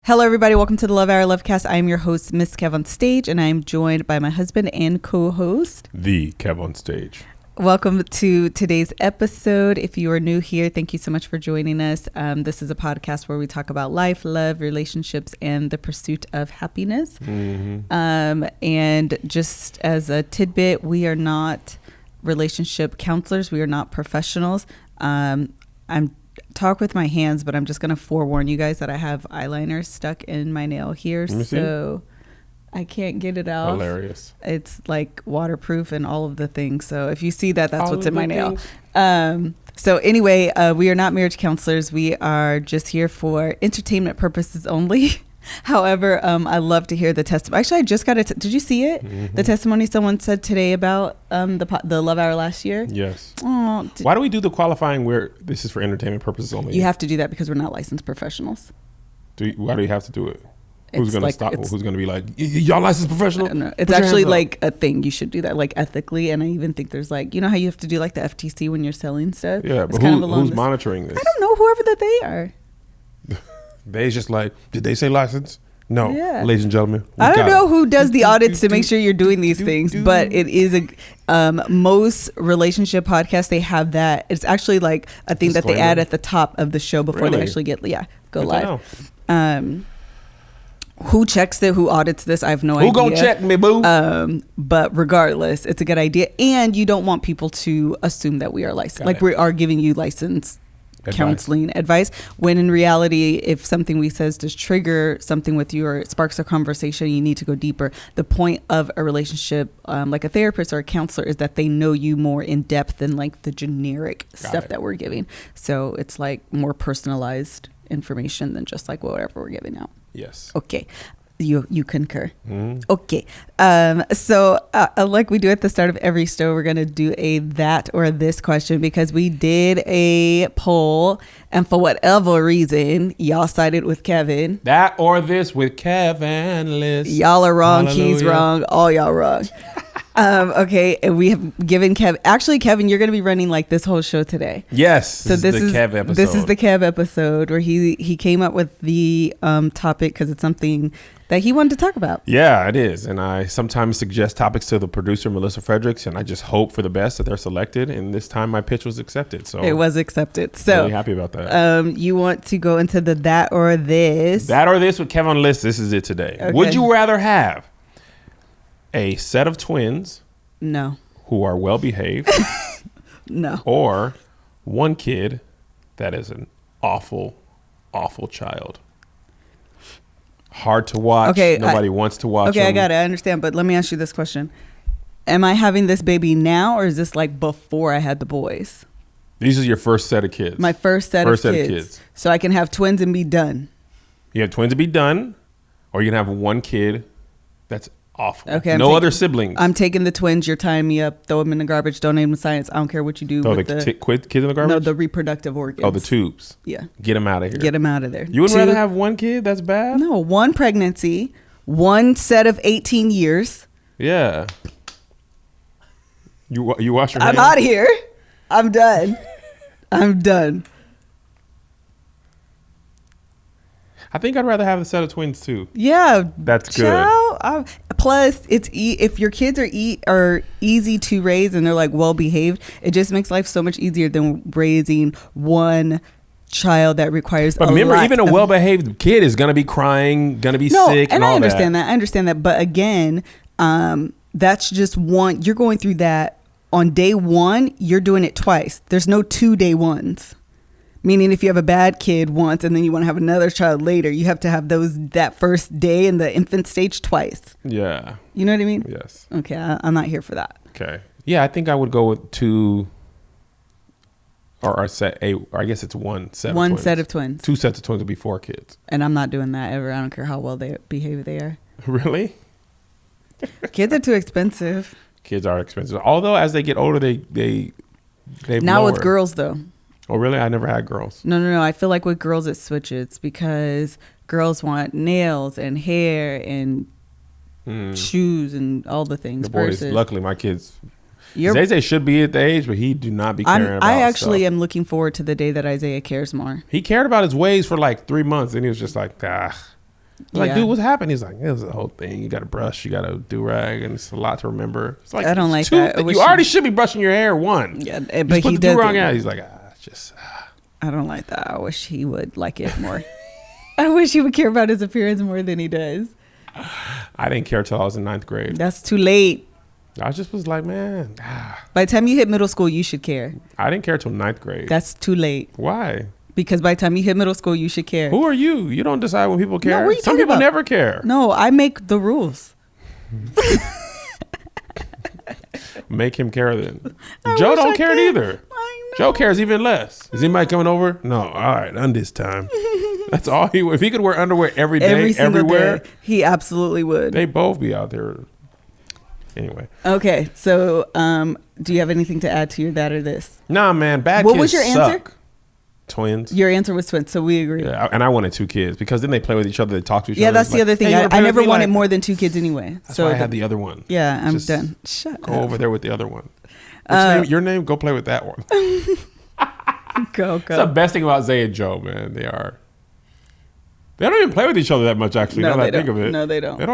Hello, everybody. Welcome to the LoveHour Lovecast. I am your host, Miss Kev on Stage, and I am joined by my husband and co-host, The Kev on Stage. Welcome to today's episode. If you are new here, thank you so much for joining us. This is a podcast where we talk about life, love, relationships, and the pursuit of happiness. Mm-hmm. And just as a tidbit, we are not relationship counselors. We are not professionals. I'm talk with my hands, but I'm just going to forewarn you guys that I have eyeliner stuck in my nail here. So I can't get it out. Hilarious. It's like waterproof and all of the things. So if you see that, that's what's in my nail. So anyway, we are not marriage counselors. We are just here for entertainment purposes only. However, I love to hear the testimony. Actually, I just got it. Did you see it? Mm-hmm. The testimony someone said today about the Love Hour last year? Yes. Oh, why do we do the qualifying where this is for entertainment purposes only? You have to do that because we're not licensed professionals. Why do you have to do it? Who's going to stop? Who's going to be like, y'all licensed professional? No, it's actually like a thing. You should do that like ethically. And I even think there's like, you know how you have to do like the FTC when you're selling stuff? Yeah, but who's monitoring this? I don't know, whoever that they are. They's just like, did they say license? No, yeah. Ladies and gentlemen. I don't know who does the audits to make sure you're doing these things, but it is most relationship podcasts, they have that. It's actually like a thing that they add at the top of the show before they actually go live. Who checks it? Who audits this? I have no idea. Who gonna check me, boo? But regardless, it's a good idea. And you don't want people to assume that we are licensed. We are giving you license counseling advice, when in reality, if something we says does trigger something with you or it sparks a conversation, you need to go deeper. The point of a relationship, like a therapist or a counselor, is that they know you more in depth than like the generic stuff that we're giving. So it's like more personalized information than just like whatever we're giving out. Yes. Okay. You concur. Okay. So like we do at the start of every show, we're going to do a that or this question because we did a poll and for whatever reason, y'all sided with Kevin. That or this with Kevin List. Y'all are wrong. Hallelujah. He's wrong. All y'all wrong. Okay. And we have given Kevin, actually, Kevin, you're going to be running like this whole show today. Yes. So this is the Kev episode. This is the Kev episode where he came up with the topic because it's something that he wanted to talk about. Yeah, it is. And I sometimes suggest topics to the producer, Melissa Fredericks, and I just hope for the best that they're selected. And this time my pitch was accepted. So it was accepted. So really happy about that. You want to go into the that or this? That or this with Kevin on List. This is it today. Okay. Would you rather have a set of twins? No. Who are well behaved? No. Or one kid that is an awful, awful child? Hard to watch. Okay, nobody wants to watch. Okay, them. I got it. I understand. But let me ask you this question. Am I having this baby now or is this like before I had the boys? These are your first set of kids. My first set of kids. So I can have twins and be done. You have twins and be done, or you can have one kid that's awful. Okay, no other siblings. I'm taking the twins. You're tying me up. Throw them in the garbage. Donate them to science. I don't care what you do. Throw the kids in the garbage? No, the reproductive organs. Oh, the tubes. Yeah. Get them out of here. Get them out of there. You would rather have one kid? That's bad? No, one pregnancy, one set of 18 years. Yeah. You wash your hands? I'm out of here. I'm done. I'm done. I think I'd rather have a set of twins too. Yeah, that's good. Plus, it's if your kids are easy to raise and they're like well behaved, it just makes life so much easier than raising one child that requires. But remember, even a well behaved kid is gonna be crying, gonna be sick, and all I understand that. I understand that, but again, that's just one. You're going through that on day one. You're doing it twice. There's no 2 day ones. Meaning if you have a bad kid once and then you want to have another child later, you have to have that first day in the infant stage twice. Yeah. You know what I mean? Yes. Okay. I'm not here for that. Okay. Yeah, I think I would go with two or I guess it's one set of twins. One set of twins. 2 sets of twins would be 4 kids. And I'm not doing that ever. I don't care how well they behave they are. Really? Kids are too expensive. Kids are expensive. Although as they get older, they now lower. With girls though. Oh, really? I never had girls. No. I feel like with girls, it switches because girls want nails and hair and shoes and all the things. The boys, versus, luckily, my kids, Zay should be at the age, but he do not be caring about I actually stuff. am looking forward to the day that Isaiah cares more. He cared about his ways for like 3 months, and he was just like, Like, dude, what's happened? He's like, it was the whole thing. You got to brush, you got to do-rag, and it's a lot to remember. It's like, I don't like that. You already should be brushing your hair, one. Yeah, but he does. He's like, I don't like that. I wish he would like it more. I wish he would care about his appearance more than he does. I didn't care till I was in 9th grade. That's too late. I just was like, man. By the time you hit middle school, you should care. I didn't care till 9th grade. That's too late. Why? Because by the time you hit middle school, you should care. Who are you? You don't decide when people care. No, what are you Some people about? never care. No, I make the rules. Make him care then. Joe don't care either. Joe cares even less. Is anybody coming over? No. All right, on this time. That's all he would. If he could wear underwear every day, everywhere, day, he absolutely would. They both be out there. Anyway. Okay, so do you have anything to add to your that or this? Nah, man. Bad what kids was your suck. answer? Twins. Your answer was twins, so we agree. Yeah, and I wanted 2 kids because then they play with each other, they talk to each other. Yeah, that's the other thing. Hey, I never wanted more than 2 kids anyway. That's why I had the other one. Yeah, I'm Just done. Shut go up. over there with the other one. Your name? Go play with that one. Go. That's the best thing about Zay and Joe, man. They don't even play with each other that much, actually. No, now that I think don't. of it. No, they don't. They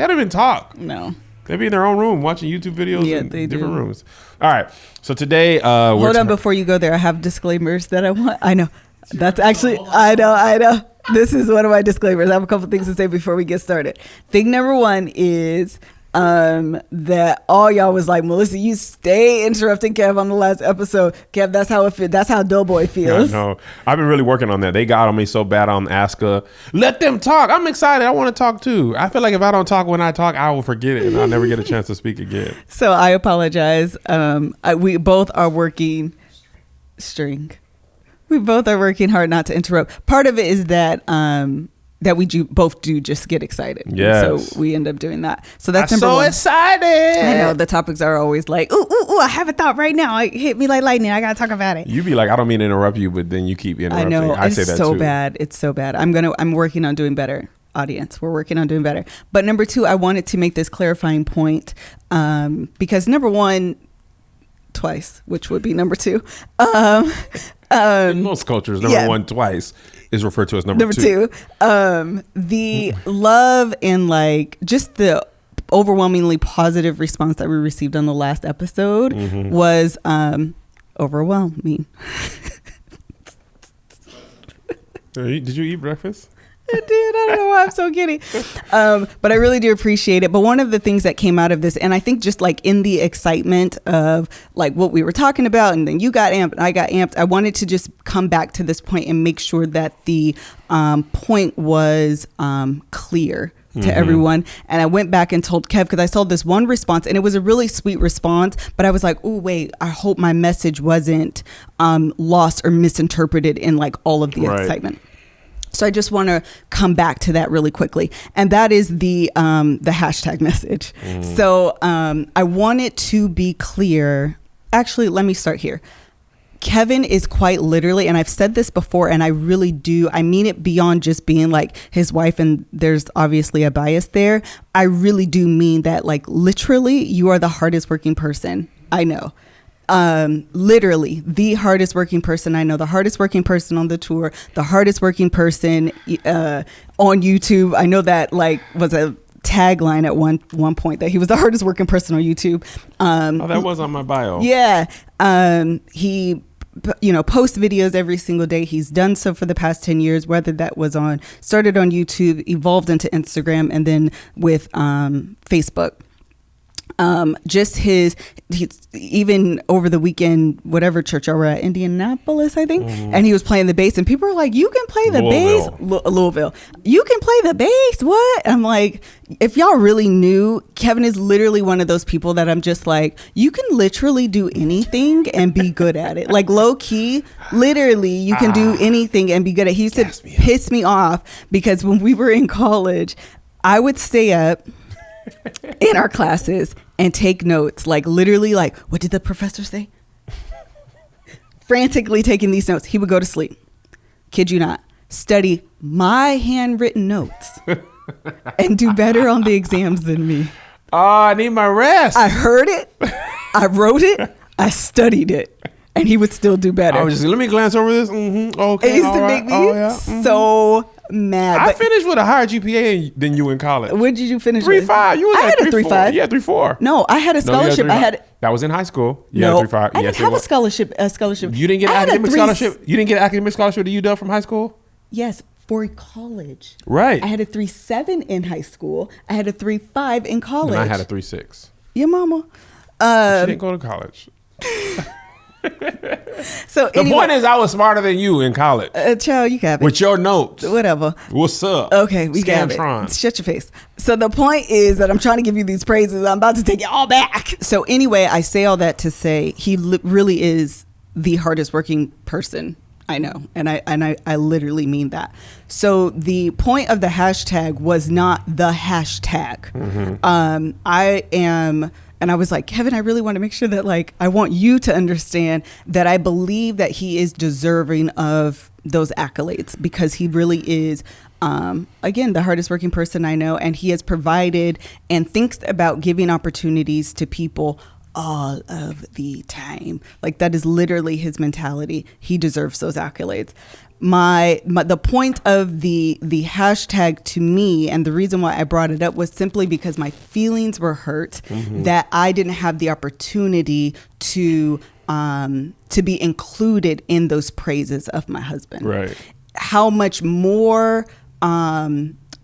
don't even talk. No. They be in their own room watching YouTube videos in different rooms. All right. So today, hold on before you go there. I have disclaimers that I want. I know. That's actually, I know. This is one of my disclaimers. I have a couple things to say before we get started. Thing number 1 is that all y'all was like, Melissa, you stay interrupting Kev on the last episode. Kev, that's how it feels. That's how Doughboy feels. No, I've been really working on that. They got on me so bad on Aska. Let them talk. I'm excited. I want to talk too. I feel like if I don't talk when I talk, I will forget it and I'll never get a chance to speak again. So I apologize. We both are working We both are working hard not to interrupt. Part of it is that that we both do just get excited. Yes. So we end up doing that. So that's number so 1. Excited. I know the topics are always like, ooh, I have a thought right now. It hit me like lightning. I gotta talk about it. You be like, I don't mean to interrupt you, but then you keep interrupting. I know. I say that so too. bad. It's so bad. I'm working on doing better. Audience, we're working on doing better. But number 2, I wanted to make this clarifying point because number 1, twice, which would be number 2. In most cultures, number 1 twice is referred to as number 2. The love and like just the overwhelmingly positive response that we received on the last episode was overwhelming. Did you eat breakfast? I did. I don't know why I'm so giddy. But I really do appreciate it. But one of the things that came out of this, and I think just like in the excitement of like what we were talking about, and then you got amped and I got amped, I wanted to just come back to this point and make sure that the point was clear to everyone. And I went back and told Kev, because I saw this one response and it was a really sweet response, but I was like, oh wait, I hope my message wasn't lost or misinterpreted in like all of the excitement. So I just want to come back to that really quickly. And that is the hashtag message. So I want it to be clear. Actually, let me start here. Kevin is quite literally, and I've said this before, and I really do, I mean it beyond just being like his wife, and there's obviously a bias there. I really do mean that, like, literally, you are the hardest working person I know. Literally the hardest working person I know, the hardest working person on the tour, the hardest working person on YouTube. I know that like was a tagline at one point, that he was the hardest working person on YouTube. That was on my bio. Yeah. He posts videos every single day. He's done so for the past 10 years, whether that was started on YouTube, evolved into Instagram, and then with Facebook. Just he's even over the weekend, whatever church y'all were at, Indianapolis, I think, and he was playing the bass, and people were like, you can play the bass, Louisville, you can play the bass, what? I'm like, if y'all really knew, Kevin is literally one of those people that I'm just like, you can literally do anything and be good at it. Like low key, literally you can do anything and be good at it. He used to piss me off because when we were in college, I would stay up in our classes and take notes, like literally, like, what did the professor say? Frantically taking these notes. He would go to sleep. Kid you not. Study my handwritten notes and do better on the exams than me. Oh, I need my rest. I heard it. I wrote it. I studied it. And he would still do better. I was just, let me glance over this. Okay. It used to make me so mad. I finished with a higher GPA than you in college. What did you finish 3.5. You was I had a 3.5. Yeah, 3.4. No, I had a scholarship. That was in high school. No, 3.5. I didn't have a scholarship. You didn't get an academic scholarship. You didn't get an academic scholarship to UW from high school. Yes, for college. Right. I had a 3.7 in high school. I had a 3.5 in college. And I had a 3.6. Your mama. She didn't go to college. So the point is, I was smarter than you in college. Child, you have it with your notes. Whatever. What's up? Okay, we got it. Shut your face. So the point is that I'm trying to give you these praises. I'm about to take it all back. So anyway, I say all that to say he really is the hardest working person I know, and I literally mean that. So the point of the hashtag was not the hashtag. Mm-hmm. I am. And I was like, Kevin, I really want to make sure that, like, I want you to understand that I believe that he is deserving of those accolades because he really is, again, the hardest working person I know. And he has provided and thinks about giving opportunities to people all of the time. Like, that is literally his mentality. He deserves those accolades. The point of the hashtag to me, and the reason why I brought it up, was simply because my feelings were hurt that I didn't have the opportunity to be included in those praises of my husband. Right. How much more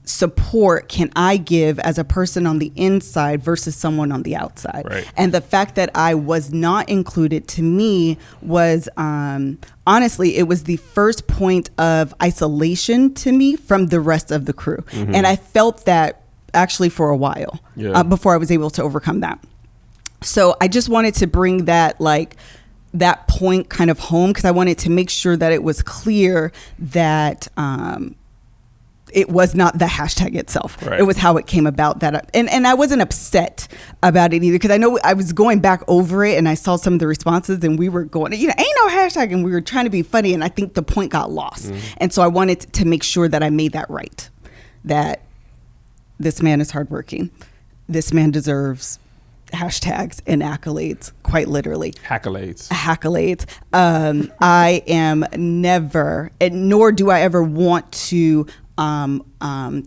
support can I give as a person on the inside versus someone on the outside? Right. And the fact that I was not included, to me, was honestly, it was the first point of isolation to me from the rest of the crew. And I felt that actually for a while before I was able to overcome that. So I just wanted to bring that, like, that point kind of home, because I wanted to make sure that it was clear that it was not the hashtag itself. Right. It was how it came about. That and I wasn't upset about it either, because I know I was going back over it and I saw some of the responses and we were going, ain't no hashtag, and we were trying to be funny, and I think the point got lost. And so I wanted to make sure that I made that right, that this man is hardworking. This man deserves hashtags and accolades, quite literally. Accolades. I am never, and nor do I ever want to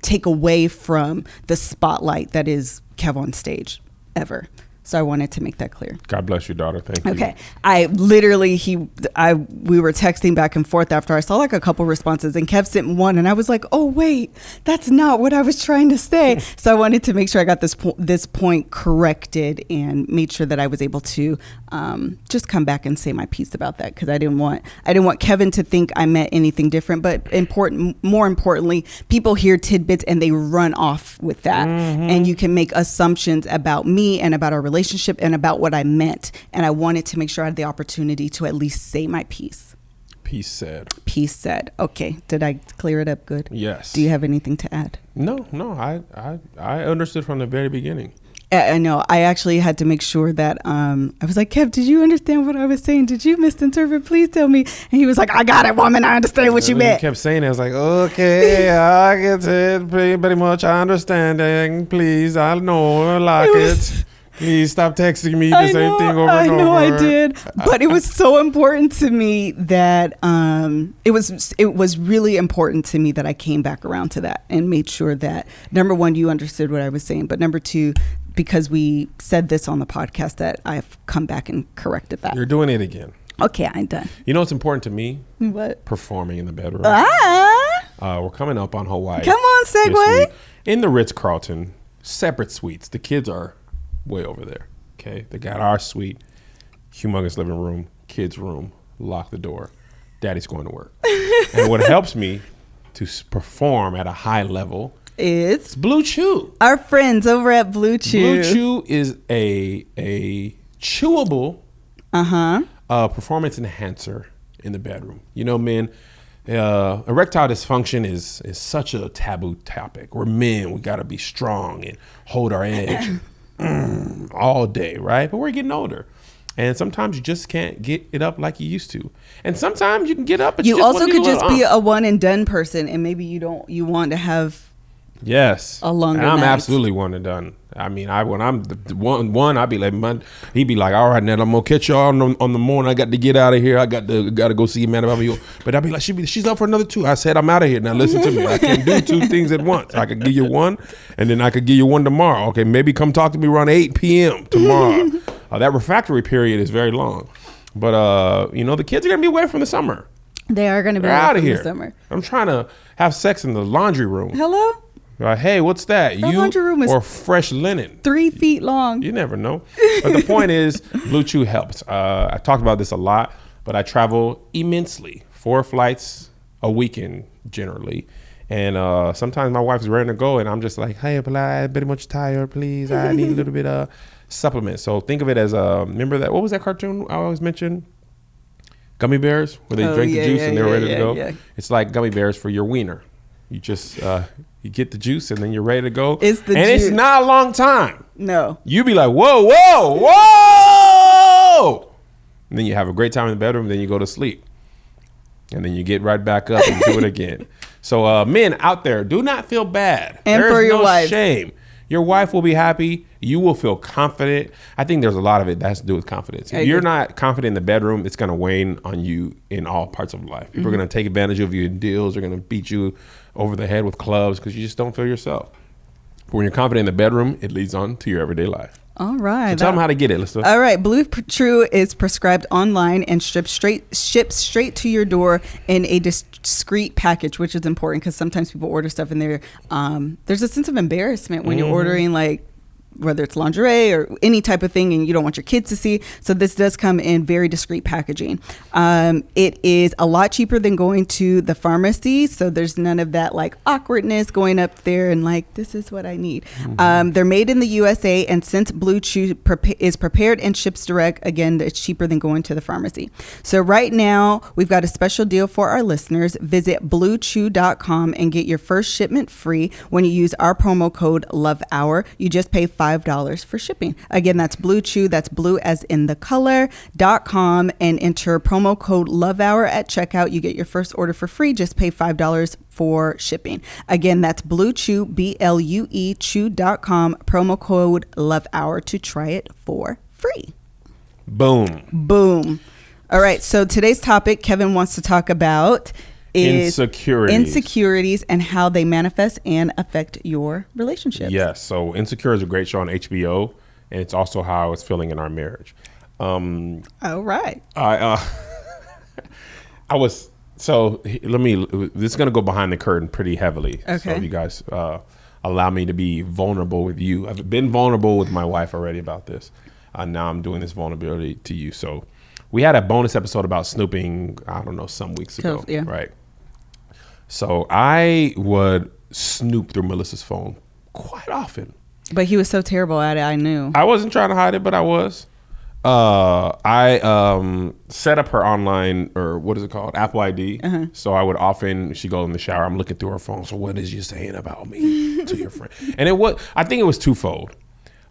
take away from the spotlight that is Kev on stage, ever. So I wanted to make that clear. God bless you, daughter. Thank you. Okay. I literally, we were texting back and forth after I saw like a couple responses, and Kev sent one, and I was like, oh wait, that's not what I was trying to say. So I wanted to make sure I got this point corrected and made sure that I was able to just come back and say my piece about that, because I didn't want Kevin to think I meant anything different. But more importantly, people hear tidbits and they run off with that, and you can make assumptions about me and about our relationship and about what I meant. And I wanted to make sure I had the opportunity to at least say my piece. Piece said. Okay. Did I clear it up good? Yes. Do you have anything to add? No. I understood from the very beginning. I know. I actually had to make sure that I was like, Kev, did you understand what I was saying? Did you misinterpret? Please tell me. And he was like, I got it, woman. I understand what you meant. He kept saying it. I was like, okay, I get it. Pretty much I understand. Please, I know. I like it. Please stop texting me the same thing over and over. I know I did, but it was so important to me that it was really important to me that I came back around to that and made sure that, number one, you understood what I was saying, but number two, because we said this on the podcast, that I've come back and corrected that. You're doing it again. Okay, I'm done. You know what's important to me? What? Performing in the bedroom. We're coming up on Hawaii. Come on, segue. In the Ritz-Carlton, separate suites. The kids are way over there. Okay, they got our suite, humongous living room, kids room, lock the door, daddy's going to work. And what helps me to perform at a high level is BlueChew. Our friends over at BlueChew. BlueChew is a chewable performance enhancer in the bedroom. You know, men, erectile dysfunction is such a taboo topic. We're men, we got to be strong and hold our edge all day, right? But we're getting older, and sometimes you just can't get it up like you used to. And sometimes you can get up, but you also could just be a one and done person, and maybe you want to have Yes. A longer and I'm night. absolutely one and done. I mean, when I'm the one, I'd be like, he'd be like, all right, Ned, I'm gonna catch y'all on the morning. I got to get out of here. I got to go see man about you. But I'd be like, she's up for another 2. I said, I'm out of here. Now listen to me. I can't do 2 things at once. I could give you 1, and then I could give you 1 tomorrow. Okay, maybe come talk to me around 8 p.m. tomorrow. That refractory period is very long. But the kids are gonna be away from the summer. They are gonna be out of here. here. The summer. I'm trying to have sex in the laundry room. Hello. Hey, what's that? The laundry room is or fresh linen? 3 feet long. You never know. But the point is, BlueChew helps. I talked about this a lot, but I travel immensely. 4 flights a weekend generally. And sometimes my wife's ready to go, and I'm just like, hey, I'm very much tired, please. I need a little bit of supplement. So think of it as remember that? What was that cartoon I always mentioned? Gummy bears, where they drink the juice and they're ready to go. Yeah. It's like gummy bears for your wiener. You just you get the juice and then you're ready to go. It's not a long time. No. You be like, whoa. And then you have a great time in the bedroom. Then you go to sleep. And then you get right back up and do it again. So men out there, do not feel bad. And There's for your wife. Shame. Your wife will be happy. You will feel confident. I think there's a lot of it that has to do with confidence. If you're not confident in the bedroom, it's going to wane on you in all parts of life. People are going to take advantage of you in deals. They're going to beat you over the head with clubs because you just don't feel yourself. But when you're confident in the bedroom, it leads on to your everyday life. All right. So tell them how to get it. Let's do it. All right. BlueChew is prescribed online and ships straight to your door in a discreet package, which is important because sometimes people order stuff and there's a sense of embarrassment when you're ordering whether it's lingerie or any type of thing and you don't want your kids to see. So this does come in very discreet packaging. It is a lot cheaper than going to the pharmacy. So there's none of that awkwardness going up there and this is what I need. They're made in the USA, and since BlueChew is prepared and ships direct, again, it's cheaper than going to the pharmacy. So right now we've got a special deal for our listeners. Visit BlueChew.com and get your first shipment free when you use our promo code LoveHour. You just pay $5 for shipping. Again, that's BlueChew, that's blue as in the color.com, and enter promo code LoveHour at checkout. You get your first order for free. Just pay $5 for shipping. Again, that's BlueChew, BLUE chew.com, promo code LoveHour to try it for free. Boom. All right, so today's topic Kevin wants to talk about is insecurities and how they manifest and affect your relationships. Yes. So Insecure is a great show on HBO, and it's also how it's feeling in our marriage. All right. This is going to go behind the curtain pretty heavily. Okay. So you guys allow me to be vulnerable with you. I've been vulnerable with my wife already about this. Now I'm doing this vulnerability to you. So we had a bonus episode about snooping, some weeks ago. Yeah. Right. So I would snoop through Melissa's phone quite often. But he was so terrible at it, I knew. I wasn't trying to hide it, but I was. I set up her online, or what is it called? Apple ID. Uh-huh. So I would often, she goes in the shower, I'm looking through her phone. So what is you saying about me to your friend? And I think it was twofold.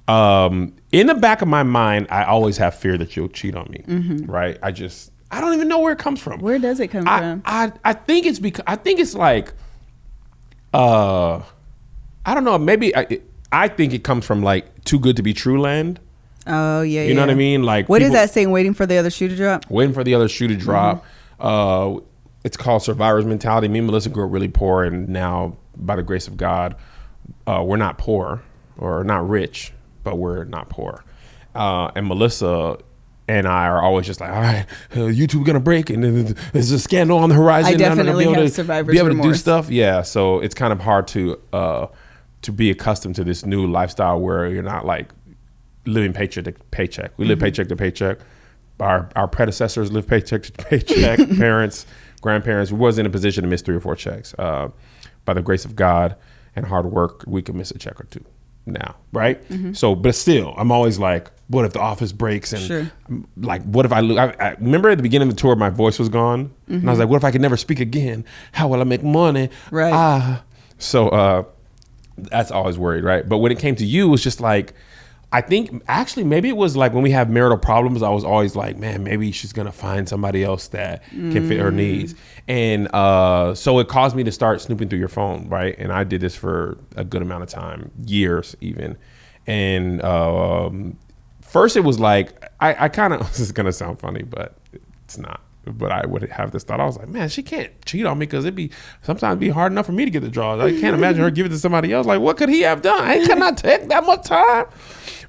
In the back of my mind, I always have fear that you'll cheat on me. Mm-hmm. Right. I don't even know where it comes from. Where does it come from? I think it's because I don't know. Maybe I think it comes from too good to be true land. Oh yeah. You know what I mean? What is that saying? Waiting for the other shoe to drop. Waiting for the other shoe to drop. Mm-hmm. It's called survivor's mentality. Me and Melissa grew up really poor, and now by the grace of God, we're not poor or not rich, but we're not poor. And Melissa and I are always just all right, YouTube gonna break, and then there's a scandal on the horizon. I definitely have survivor's remorse. To do stuff. Yeah, so it's kind of hard to be accustomed to this new lifestyle where you're not living paycheck to paycheck. We live paycheck to paycheck. Our predecessors lived paycheck to paycheck. Parents, grandparents. We wasn't in a position to miss 3 or 4 checks. By the grace of God and hard work, we could miss a check or 2 now, right? Mm-hmm. So, but still, I'm always what if the office breaks? And sure. What if I lose? I remember at the beginning of the tour, my voice was gone. Mm-hmm. And I was like, what if I could never speak again? How will I make money? Right. So that's always worried, right? But when it came to you, it was just I think actually maybe it was like when we have marital problems, I was always like, man, maybe she's going to find somebody else that can fit her needs. And so it caused me to start snooping through your phone, right? And I did this for a good amount of time, years even. And first it was like, I kind of, this is going to sound funny, but it's not. But I would have this thought. I was like, man, she can't cheat on me because sometimes be hard enough for me to get the draws. I can't imagine her giving it to somebody else. Like, what could he have done? I cannot take that much time.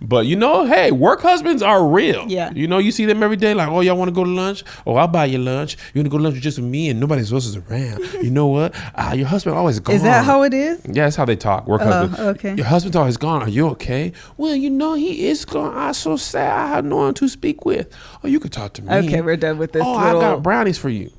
But hey, work husbands are real. Yeah. You see them every day. Like, oh, y'all want to go to lunch? Oh, I'll buy you lunch. You want to go to lunch just with me and nobody else is around. You know what? Your husband always gone. Is that how it is? Yeah, that's how they talk. Work husband. Okay. Your husband's always gone. Are you okay? Well, he is gone. I'm so sad. I have no one to speak with. Oh, you could talk to me. Okay, we're done with this. Oh, I got brownies for you.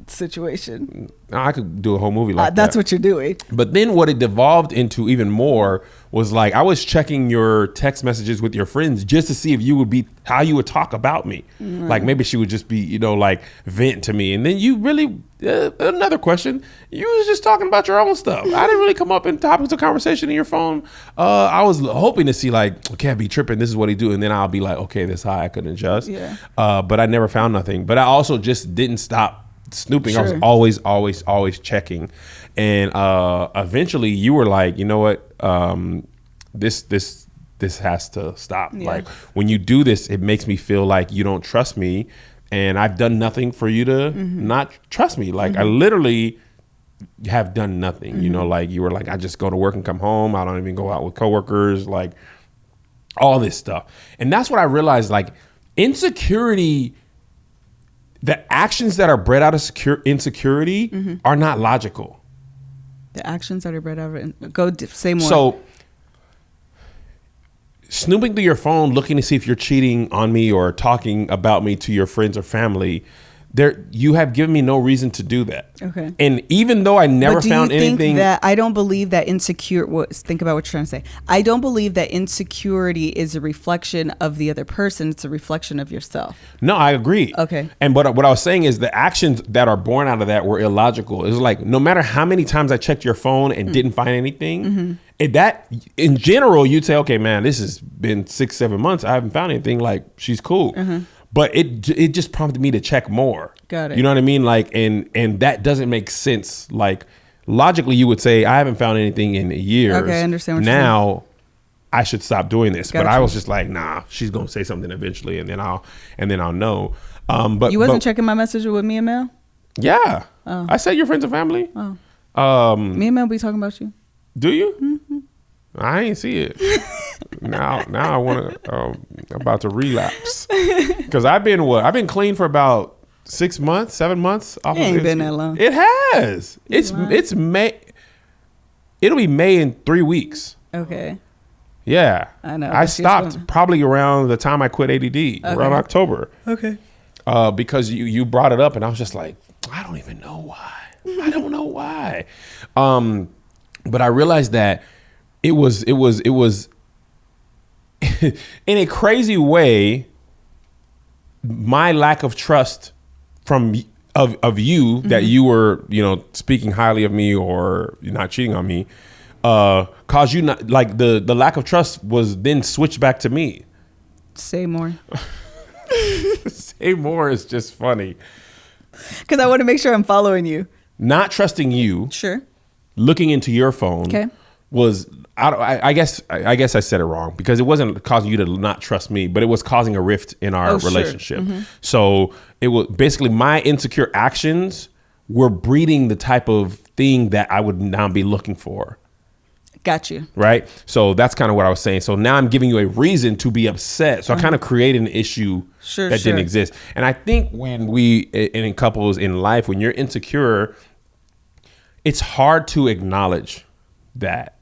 Situation. I could do a whole movie like that. That's what you're doing. But then what it devolved into even more was like I was checking your text messages with your friends just to see if you would be how you would talk about me. Like maybe she would just be, like vent to me. And then you really another question. You was just talking about your own stuff. I didn't really come up in topics of conversation in your phone. I was hoping to see like, okay, I be tripping. This is what he do. And then I'll be like, okay, that's how I could adjust. Yeah. But I never found nothing. But I also just didn't stop snooping. Sure. I was always checking. And eventually you were like, you know what? This has to stop. Yeah. Like when you do this, it makes me feel like you don't trust me and I've done nothing for you to not trust me. Like I literally have done nothing, like you were like, I just go to work and come home. I don't even go out with coworkers, like all this stuff. And that's what I realized, like insecurity, the actions that are bred out of insecurity are not logical. The actions that are bred out of say more. So snooping through your phone, looking to see if you're cheating on me or talking about me to your friends or family, you have given me no reason to do that. Okay. And even though I never found anything that I don't believe that think about what you're trying to say. I don't believe that insecurity is a reflection of the other person. It's a reflection of yourself. No, I agree. Okay. And what I was saying is the actions that are born out of that were illogical. It's like no matter how many times I checked your phone and didn't find anything, that in general, you'd say, okay, man, this has been 6-7 months. I haven't found anything. Like she's cool. But it just prompted me to check more. Got it. You know what I mean? Like, and that doesn't make sense. Like, logically, you would say, I haven't found anything in years. Okay, I understand what you're saying. I should stop doing this. Gotcha. But I was just like, nah, she's gonna say something eventually, and then I'll know. But you wasn't checking my message with me and Mel? Yeah. Oh. I said your friends and family. Oh. Me and Mel be talking about you. Do you? I ain't see it. Now I want to about to relapse because I've been clean for about 6 months, 7 months. It ain't been that long. It has. It's May. It'll be May in 3 weeks. Okay. Yeah. I know. I stopped probably around the time I quit ADD, around October. Okay. Because you brought it up and I was just like, I don't even know why. I don't know why. But I realized that it was in a crazy way, my lack of trust of you that you were, speaking highly of me or you're not cheating on me, caused you not like the lack of trust was then switched back to me. Say more. Say more is just funny. Because I want to make sure I'm following you. Not trusting you. Sure. Looking into your phone. Okay. Was I guess I said it wrong because it wasn't causing you to not trust me, but it was causing a rift in our relationship. Sure. So it was basically my insecure actions were breeding the type of thing that I would now be looking for. Got you. Right. So that's kind of what I was saying. So now I'm giving you a reason to be upset. So I kind of created an issue that didn't exist. And I think when in couples in life, when you're insecure, it's hard to acknowledge that.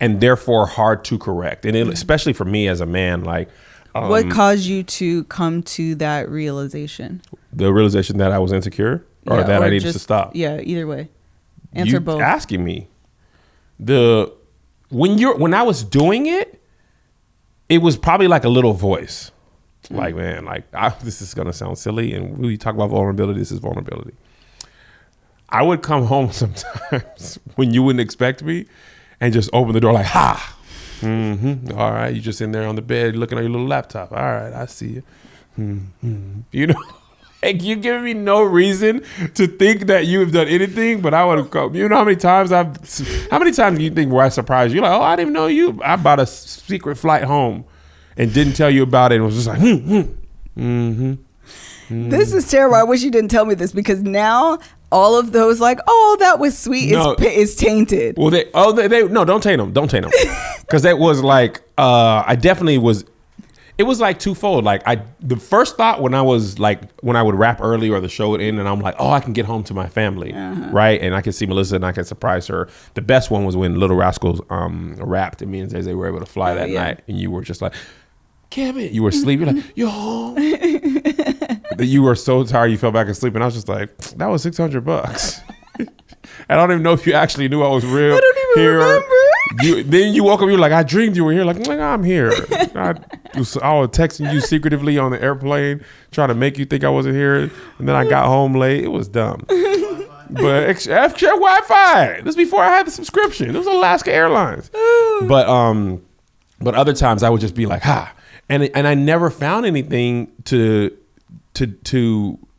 And therefore hard to correct. And especially for me as a man, like. What caused you to come to that realization? The realization that I was insecure or that I needed to stop? Yeah, either way. Answer both. Asking me. When I was doing it, it was probably like a little voice. Like, man, this is going to sound silly. And when we talk about vulnerability, this is vulnerability. I would come home sometimes when you wouldn't expect me. And just open the door like, ha. All right, you just in there on the bed looking at your little laptop. All right, I see you. You know, like you giving me no reason to think that you have done anything, but I would have come. You know how many times do you think where I surprised you? Like, oh, I didn't even know you. I bought a secret flight home and didn't tell you about it. And was just like, This is terrible. I wish you didn't tell me this, because now all of those like, oh, that was sweet, is tainted. Well, no, don't taint them. Don't taint them. Because that was like, I definitely was. It was like twofold. Like the first thought when I would wrap early or the show would end and I'm like, oh, I can get home to my family, right? And I can see Melissa and I can surprise her. The best one was when Little Rascals rapped and me and Zay were able to fly that night, and you were just like, Kevin, you were asleep. You're like, you're home. You were so tired you fell back asleep, and I was just like, that was $600. I don't even know if you actually knew I was real. I don't even remember. Then you woke up, you were like, I dreamed you were here. Like, I'm here. I was texting you secretively on the airplane, trying to make you think I wasn't here. And then I got home late. It was dumb. But extra Wi-Fi. This was before I had the subscription. It was Alaska Airlines. But other times I would just be like, and I never found anything to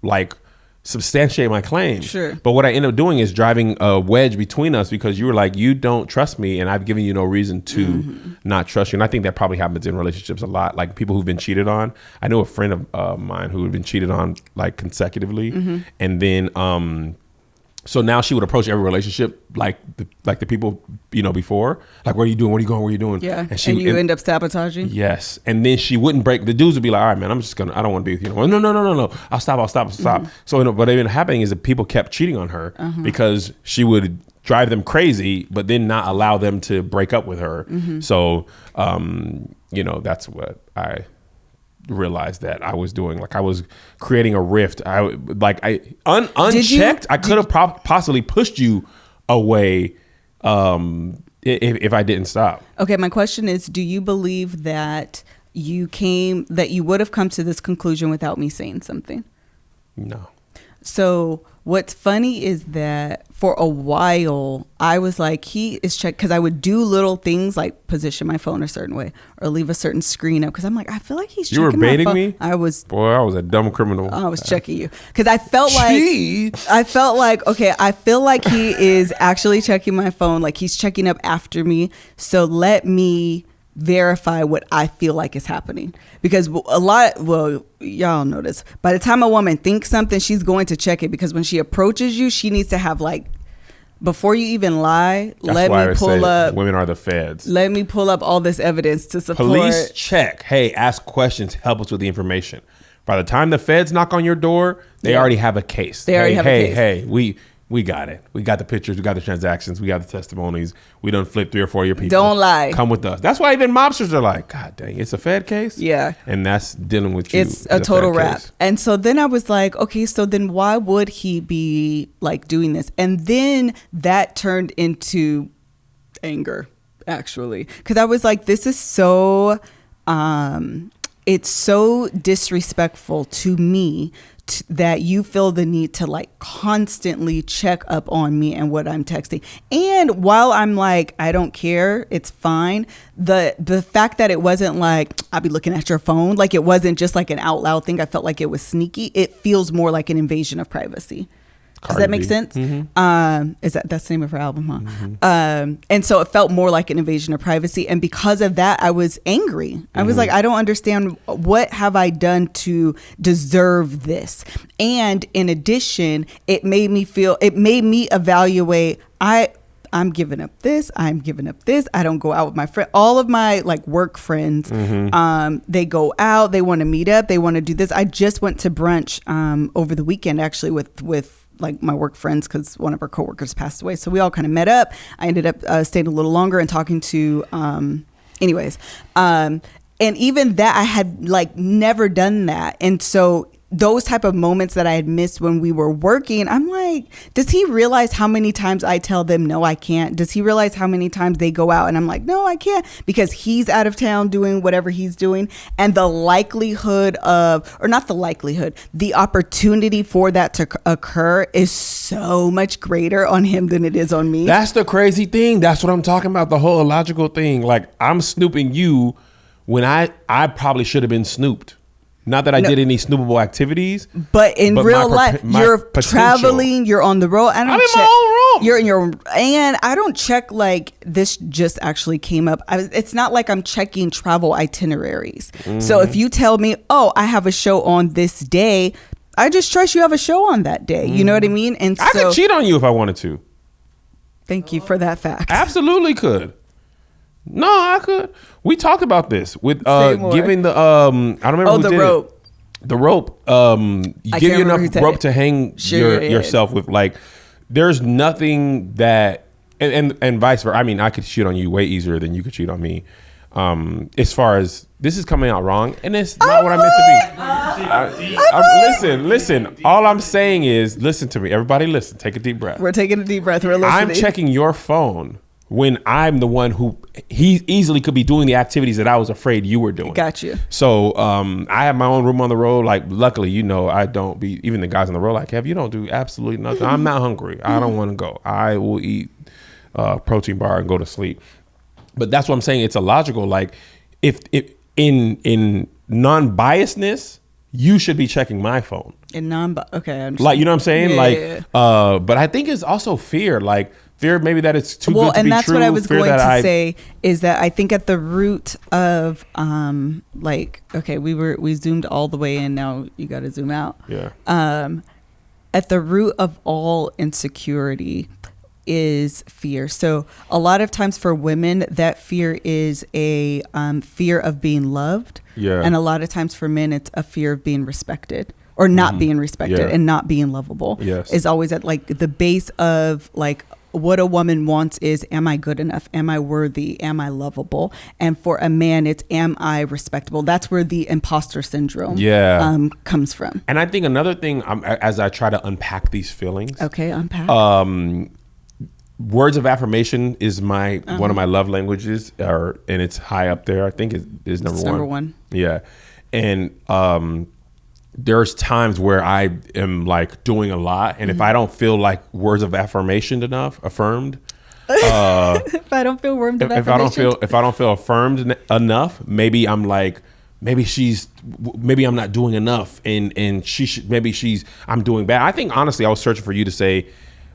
like substantiate my claim. Sure. But what I ended up doing is driving a wedge between us, because you were like, you don't trust me, and I've given you no reason to not trust you. And I think that probably happens in relationships a lot. Like people who've been cheated on. I know a friend of mine who had been cheated on like consecutively, and then so now she would approach every relationship like the people, you know, before, like, what are you doing? What are you going? What are you doing? Yeah. And you end up sabotaging. Yes. And then she wouldn't break. The dudes would be like, all right, man, I don't want to be with you. No. I'll stop. So what ended up happening is that people kept cheating on her because she would drive them crazy, but then not allow them to break up with her. So, you know, that's what I realized that I was doing. Like I was creating a rift. Unchecked, I could have possibly pushed you away if I didn't stop. Okay, my question is, do you believe that you would have come to this conclusion without me saying something? No. So what's funny is that for a while I was like, he is checked, because I would do little things like position my phone a certain way or leave a certain screen up, because I'm like, I feel like he's checking my phone. You were baiting me? I was a dumb criminal. I was checking you, because I felt like okay, I feel like he is actually checking my phone, like he's checking up after me, so let me verify what I feel like is happening. Because y'all know this, by the time a woman thinks something, she's going to check it, because when she approaches you, she needs to have like, before you even lie, let me pull up. Women are the feds. Let me pull up all this evidence to support. Police check. Hey, ask questions. Help us with the information. By the time the feds knock on your door, they already have a case. They already have a case. Hey, we got it. We got the pictures. We got the transactions. We got the testimonies. We done flipped 3 or 4 of your people. Don't lie. Come with us. That's why even mobsters are like, God dang, it's a Fed case? Yeah. And that's dealing with you. It's a total wrap. And so then I was like, okay, so then why would he be like doing this? And then that turned into anger, actually. Because I was like, this is so, it's so disrespectful to me that you feel the need to like constantly check up on me and what I'm texting. And while I'm like, I don't care, it's fine, the fact that it wasn't like, I'll be looking at your phone, like it wasn't just like an out loud thing, I felt like it was sneaky. It feels more like an invasion of privacy. Does that make sense? Is that's the name of her album, huh? And so it felt more like an invasion of privacy. And because of that, I was angry. I was like, I don't understand, what have I done to deserve this? And in addition, it made me evaluate, I'm giving up this. I'm giving up this. I don't go out with my friend. All of my like work friends, they go out, they want to meet up, they want to do this. I just went to brunch over the weekend, actually, with like my work friends, because one of our coworkers passed away. So we all kind of met up. I ended up staying a little longer and talking to, and even that, I had like never done that. And so those type of moments that I had missed when we were working, I'm like, does he realize how many times I tell them, no, I can't? Does he realize how many times they go out and I'm like, no, I can't, because he's out of town doing whatever he's doing. And the likelihood of, or not the likelihood, the opportunity for that to occur is so much greater on him than it is on me. That's the crazy thing. That's what I'm talking about. The whole illogical thing. Like, I'm snooping you when I probably should have been snooped. Not that I did any snoopable activities, but in real life, you're traveling, you're on the road. I'm in my own room. You're in your, and I don't check, like, this just actually came up. It's not like I'm checking travel itineraries. So if you tell me, oh, I have a show on this day, I just trust you have a show on that day. You know what I mean? And I could cheat on you if I wanted to. Thank you for that fact. Absolutely could. No, I could. We talked about this with giving the I don't remember who did rope. It. The rope. You give you enough rope to hang yourself with. Like, there's nothing that and vice versa. I mean, I could cheat on you way easier than you could cheat on me. As far as this is coming out wrong, and it's not what I meant to be. Listen. All I'm saying is, listen to me. Everybody, listen. Take a deep breath. We're taking a deep breath. We're listening. I'm checking your phone when I'm the one who he easily could be doing the activities that I was afraid you were doing. Got you. So I have my own room on the road. Like, luckily, I don't be, even the guys on the road, like, Kev, you don't do absolutely nothing. I'm not hungry. I don't want to go. I will eat protein bar and go to sleep. But that's what I'm saying. It's illogical. Like, if in non-biasness, you should be checking my phone. In okay, I understand. Like, you know what I'm saying? Yeah. But I think it's also fear. Like, fear maybe that it's too good to be true. Well, and that's what I was going to say, is that I think at the root of okay, we zoomed all the way in, now you got to zoom out. Yeah. At the root of all insecurity is fear. So a lot of times for women, that fear is a fear of being loved. Yeah. And a lot of times for men, it's a fear of being respected or not being respected and not being lovable. Yes. Is always at like the base of like, what a woman wants is, am I good enough? Am I worthy? Am I lovable? And for a man, it's, am I respectable? That's where the imposter syndrome comes from. And I think another thing, as I try to unpack these feelings. Okay, unpack. Words of affirmation is one of my love languages, and it's high up there. I think it is number one. Yeah. And there's times where I am like doing a lot, and if I don't feel like words of affirmation affirmed, if I don't feel words of affirmation, if I don't feel affirmed enough, maybe I'm like, maybe I'm not doing enough, and I'm doing bad. I think honestly, I was searching for you to say,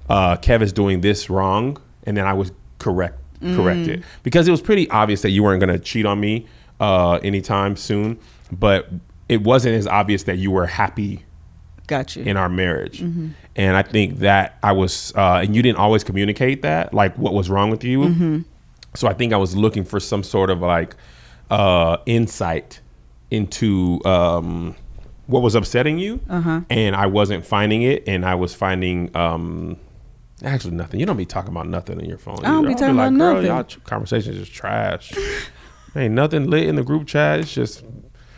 Kev is doing this wrong, and then I would correct it, because it was pretty obvious that you weren't going to cheat on me anytime soon, but it wasn't as obvious that you were happy in our marriage. And I think that I was, and you didn't always communicate that, like what was wrong with you. So I think I was looking for some sort of like insight into what was upsetting you. And I wasn't finding it. And I was finding actually nothing. You don't be talking about nothing in your phone. I don't be talking about nothing. Y'all conversations is trash. Ain't nothing lit in the group chat. It's just,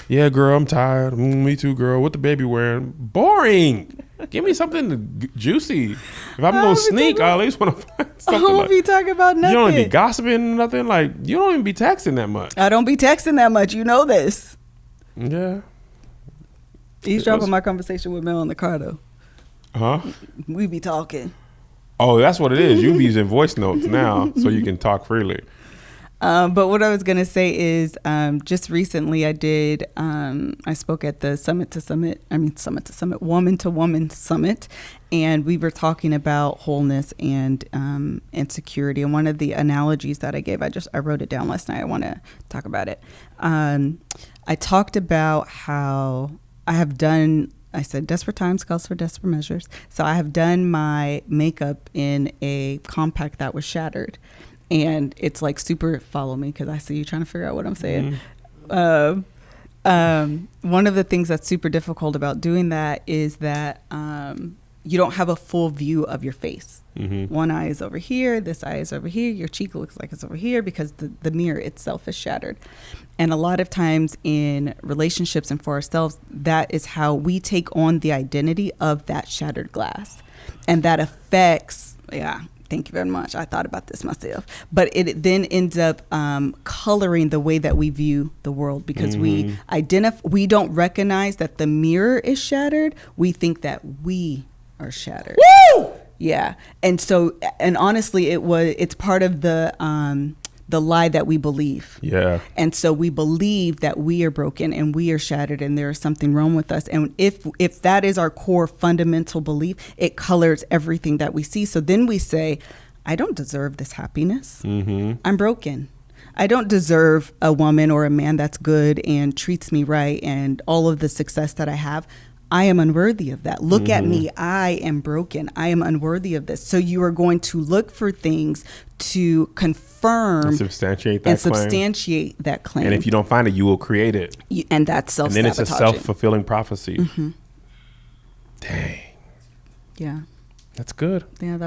yeah, girl, I'm tired. Me too, girl. What the baby wearing? Boring. Give me something juicy. If I'm gonna sneak, I at least want to find something. I don't be talking about nothing. You don't be gossiping or nothing. Like, you don't even be texting that much. I don't be texting that much. You know this. Yeah. Eavesdropping my conversation with Mel in the car though. Huh? We be talking. Oh, that's what it is. You be using voice notes now so you can talk freely. But what I was going to say is just recently I spoke at the Summit to Summit, Woman to Woman Summit. And we were talking about wholeness and insecurity. And one of the analogies that I gave, I wrote it down last night. I want to talk about it. I talked about how I said desperate times calls for desperate measures. So I have done my makeup in a compact that was shattered. And it's like super, follow me because I see you trying to figure out what I'm saying. One of the things that's super difficult about doing that is that you don't have a full view of your face. One eye is over here, this eye is over here, your cheek looks like it's over here because the mirror itself is shattered. And a lot of times in relationships and for ourselves, that is how we take on the identity of that shattered glass. And that affects, thank you very much. I thought about this myself. But it then ends up coloring the way that we view the world because we don't recognize that the mirror is shattered. We think that we are shattered. Woo! Yeah. And so, and honestly, it's part of the lie that we believe. Yeah. And so we believe that we are broken and we are shattered and there is something wrong with us. And if that is our core fundamental belief, it colors everything that we see. So then we say, I don't deserve this happiness. I'm broken. I don't deserve a woman or a man that's good and treats me right and all of the success that I have. I am unworthy of that. Look at me. I am broken. I am unworthy of this. So you are going to look for things to confirm and substantiate that claim. And if you don't find it, you will create it. And that's self-sabotaging. And then it's a self-fulfilling prophecy. Dang. Yeah. That's good. Yeah,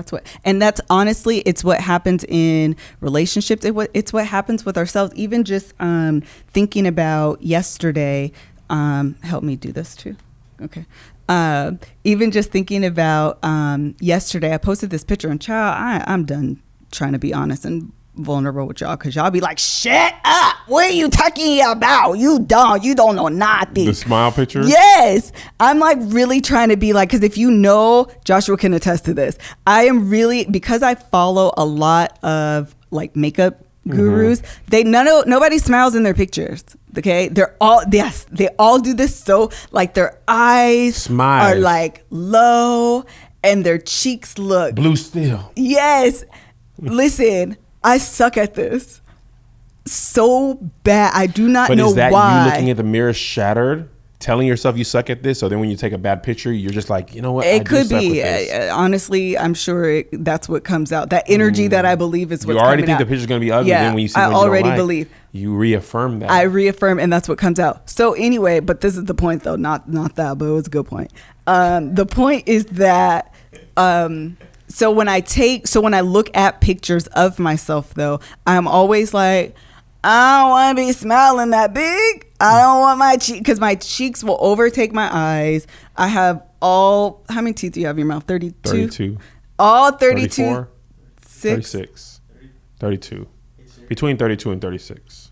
and that's honestly, it's what happens in relationships. It's what happens with ourselves. Even just thinking about yesterday, help me do this too. Okay. Even just thinking about yesterday, I posted this picture and I'm done trying to be honest and vulnerable with y'all because y'all be like, shut up. What are you talking about? You don't know nothing. The smile picture? Yes. I'm like really trying to be like, because if you know, Joshua can attest to this. I am really, because I follow a lot of like makeup gurus, nobody smiles in their pictures. Okay, they all do this, so like their eyes are like low and their cheeks look blue still. Yes. Listen, I suck at this so bad. I do not know why. But is that you looking at the mirror shattered, telling yourself you suck at this? So then when you take a bad picture, you're just like, you know what? It could be. Honestly, I'm sure that's what comes out. That energy that I believe is what's coming out. You already think the picture's going to be ugly. Yeah, then when you see I already believe. You reaffirm that. I reaffirm, and that's what comes out. So anyway, but this is the point, though. Not that, but it was a good point. The point is that so when I look at pictures of myself, though, I'm always like, I don't want to be smiling that big. I don't want my cheek, because my cheeks will overtake my eyes. I have how many teeth do you have in your mouth? 32? 32. All 32? 34, 36, 32. Between 32 and 36.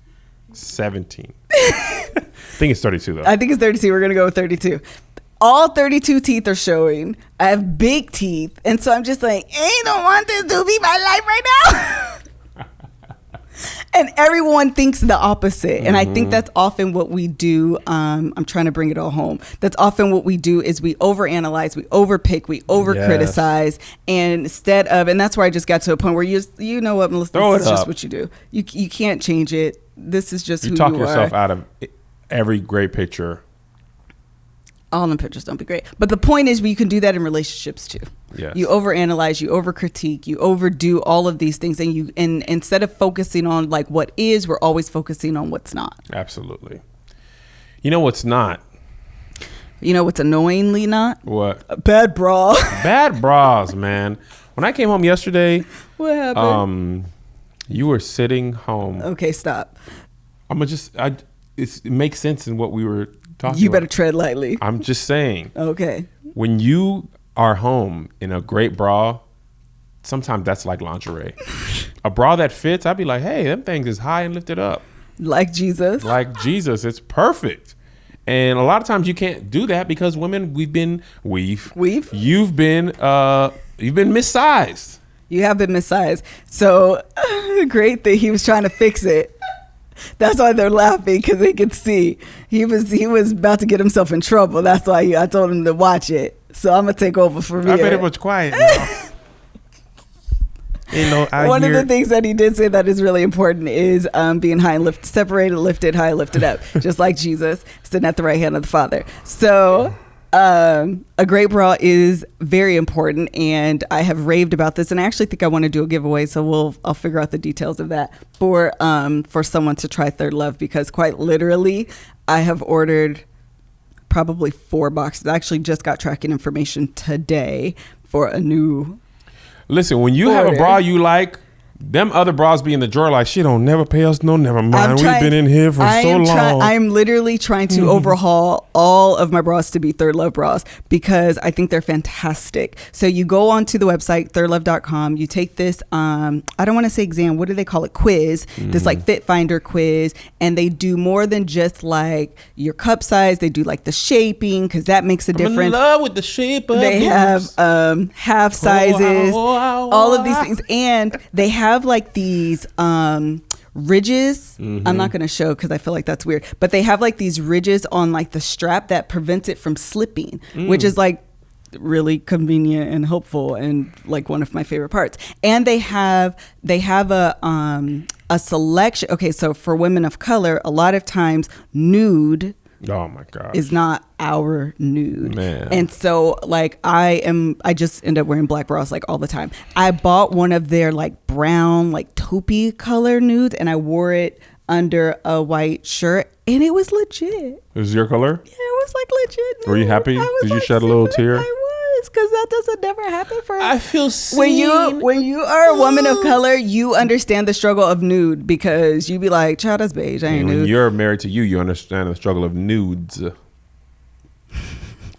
17. I think it's 32, though. I think it's 32. We're going to go with 32. All 32 teeth are showing. I have big teeth. And so I'm just like, I don't want this to be my life right now. And everyone thinks the opposite. And I think that's often what we do. I'm trying to bring it all home. That's often what we do is we overanalyze, we overpick, we overcriticize. Yes. And instead of, and that's where I just got to a point where you know what, Melissa, this is just what you do. You can't change it. This is just who you are. You talk yourself out of every great picture. All the pictures don't be great. But the point is you can do that in relationships too. Yes. You overanalyze, you overcritique, you overdo all of these things. And instead of focusing on like what is, we're always focusing on what's not. Absolutely. You know what's not? You know what's annoyingly not? What? A bad bra. Bad bras, man. When I came home yesterday. What happened? You were sitting home. Okay, stop. It makes sense in what we were talking You better tread lightly. I'm just saying. Okay. When you are home in a great bra, sometimes that's like lingerie. A bra that fits, I'd be like, hey, them things is high and lifted up. Like Jesus. Like Jesus. It's perfect. And a lot of times you can't do that because women, you've been missized. You have been missized. So great that he was trying to fix it. That's why they're laughing, because they could see he was about to get himself in trouble. That's why I told him to watch it. So I'm gonna take over for me. I bet it was quiet. One of the things that he did say that is really important is being high and separated, lifted, high, lifted up, just like Jesus sitting at the right hand of the Father. So a great bra is very important, and I have raved about this, and I actually think I want to do a giveaway, so I'll figure out the details of that for someone to try Third Love, because quite literally I have ordered probably 4 boxes. I actually just got tracking information today for a new. Listen, when you have a bra you like, them other bras be in the drawer like, she don't never pay us no, never mind. We've been in here for so long. I'm literally trying to overhaul all of my bras to be Third Love bras because I think they're fantastic. So you go onto the website, thirdlove.com. You take this, I don't want to say exam. What do they call it? Quiz. This like fit finder quiz. And they do more than just like your cup size. They do like the shaping because that makes a difference. I'm in love with the shape of They have half sizes, all of these things. And they have like these ridges. I'm not going to show because I feel like that's weird, but they have like these ridges on like the strap that prevents it from slipping, which is like really convenient and helpful and like one of my favorite parts. And they have a selection. Okay, so for women of color, a lot of times nude oh my god is not our nude. Man. And so like I just end up wearing black bras like all the time. I bought one of their like brown like taupey color nudes and I wore it under a white shirt and it was legit. It was your color? Yeah, it was like legit nude. Were you happy? Did you shed a little tear? I was, because that doesn't never happen for I feel seen. when you are a woman of color, you understand the struggle of nude because you be like, child, that's beige, I ain't nude. When you're married to you understand the struggle of nudes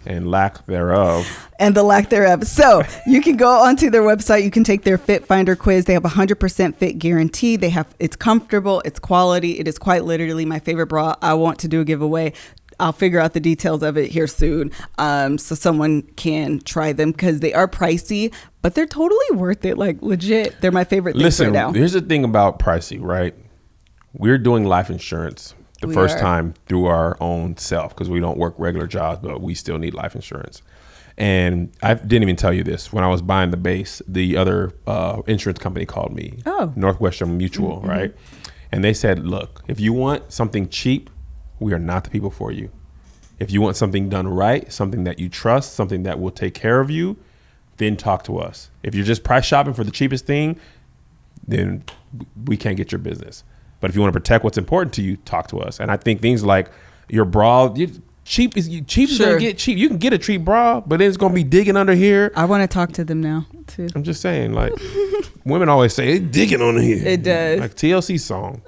and lack thereof. And the lack thereof. So you can go onto their website. You can take their Fit Finder quiz. They have 100% fit guarantee. It's comfortable. It's quality. It is quite literally my favorite bra. I want to do a giveaway. I'll figure out the details of it here soon, so someone can try them because they are pricey, but they're totally worth it. Like legit, they're my favorite things right now. Listen, here's the thing about pricey, right? We're doing life insurance the first time through our own self because we don't work regular jobs, but we still need life insurance. And I didn't even tell you this. When I was buying the base, the other insurance company called me, Northwestern Mutual, right? And they said, look, if you want something cheap, we are not the people for you. If you want something done right, something that you trust, something that will take care of you, then talk to us. If you're just price shopping for the cheapest thing, then we can't get your business. But if you want to protect what's important to you, talk to us. And I think things like your bra, cheap is going to get cheap. You can get a cheap bra, but then it's going to be digging under here. I want to talk to them now too. I'm just saying, like, women always say it's digging under here. It does. Like TLC song.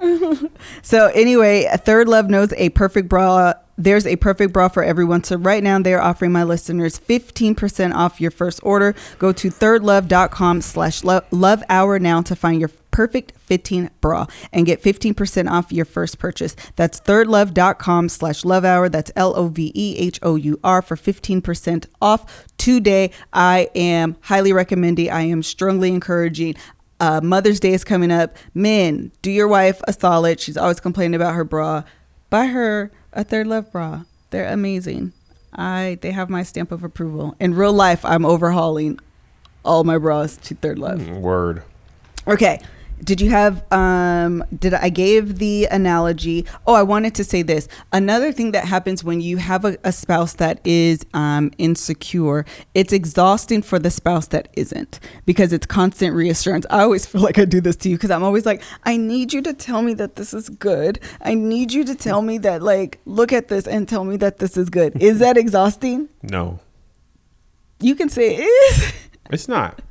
So anyway, Third Love knows a perfect bra. There's a perfect bra for everyone. So right now they're offering my listeners 15% off your first order. Go to thirdlove.com/lovehour now to find your perfect fitting bra and get 15% off your first purchase. That's thirdlove.com/lovehour. That's LOVEHOUR for 15% off today. I am highly recommending. I am strongly encouraging. Mother's Day is coming up. Men, do your wife a solid. She's always complaining about her bra. Buy her a Third Love bra. They're amazing. They have my stamp of approval. In real life, I'm overhauling all my bras to Third Love. Word. Okay. Did you have, I gave the analogy. Oh, I wanted to say this. Another thing that happens when you have a spouse that is insecure, it's exhausting for the spouse that isn't because it's constant reassurance. I always feel like I do this to you because I'm always like, I need you to tell me that this is good. I need you to tell me that, like, look at this and tell me that this is good. Is that exhausting? No. You can say it is. It's not.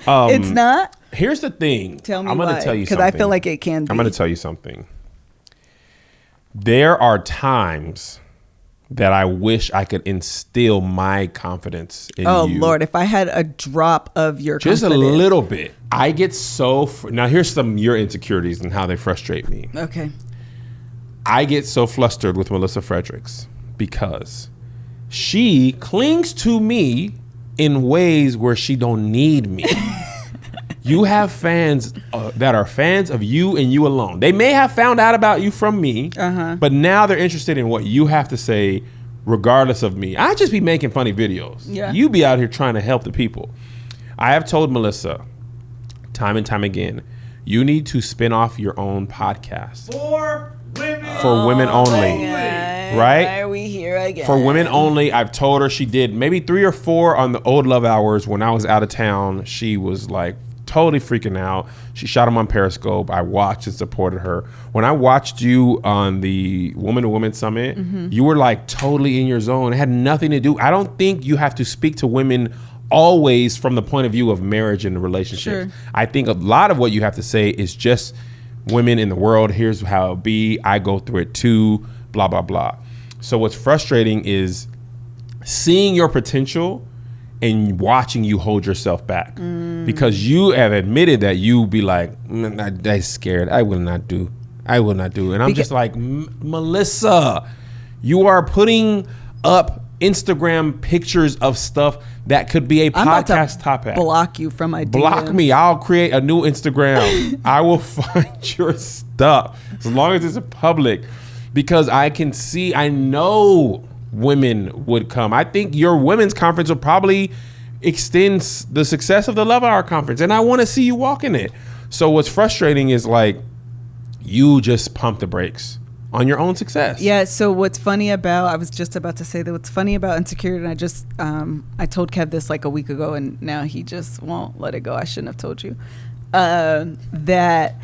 It's not? Here's the thing. Tell me I'm going to tell you something. Because I feel like it can be. I'm going to tell you something. There are times that I wish I could instill my confidence in you. Oh, Lord. If I had a drop of your just confidence. a little bit. I get so... Now, here's some of your insecurities and how they frustrate me. Okay. I get so flustered with Melissa Fredericks because she clings to me in ways where she don't need me. You have fans that are fans of you and you alone. They may have found out about you from me, but now they're interested in what you have to say regardless of me. I just be making funny videos. Yeah. You be out here trying to help the people. I have told Melissa time and time again, you need to spin off your own podcast. For women only. Right? Why are we here again? For women only. I've told her. She did maybe 3 or 4 on the old Love Hours when I was out of town. She was like totally freaking out. She shot him on Periscope. I watched and supported her. When I watched you on the Woman to Woman Summit, you were like totally in your zone. It had nothing to do. I don't think you have to speak to women always from the point of view of marriage and relationships. Sure. I think a lot of what you have to say is just women in the world. Here's how it be. I go through it too, blah, blah, blah. So what's frustrating is seeing your potential and watching you hold yourself back because you have admitted that you be like, I'm scared. I will not do. And I'm just like, Melissa, you are putting up Instagram pictures of stuff that could be a podcast topic. Block you from my DMs. Block me. I'll create a new Instagram. I will find your stuff as long as it's public, because I know women would come. I think your women's conference will probably extend the success of the LoveHour conference, and I want to see you walk in it. So what's frustrating is like you just pump the brakes on your own success. Yeah. So what's funny about, I was just about to say that what's funny about Insecurity, and I just, I told Kev this like a week ago, and now he just won't let it go. I shouldn't have told you that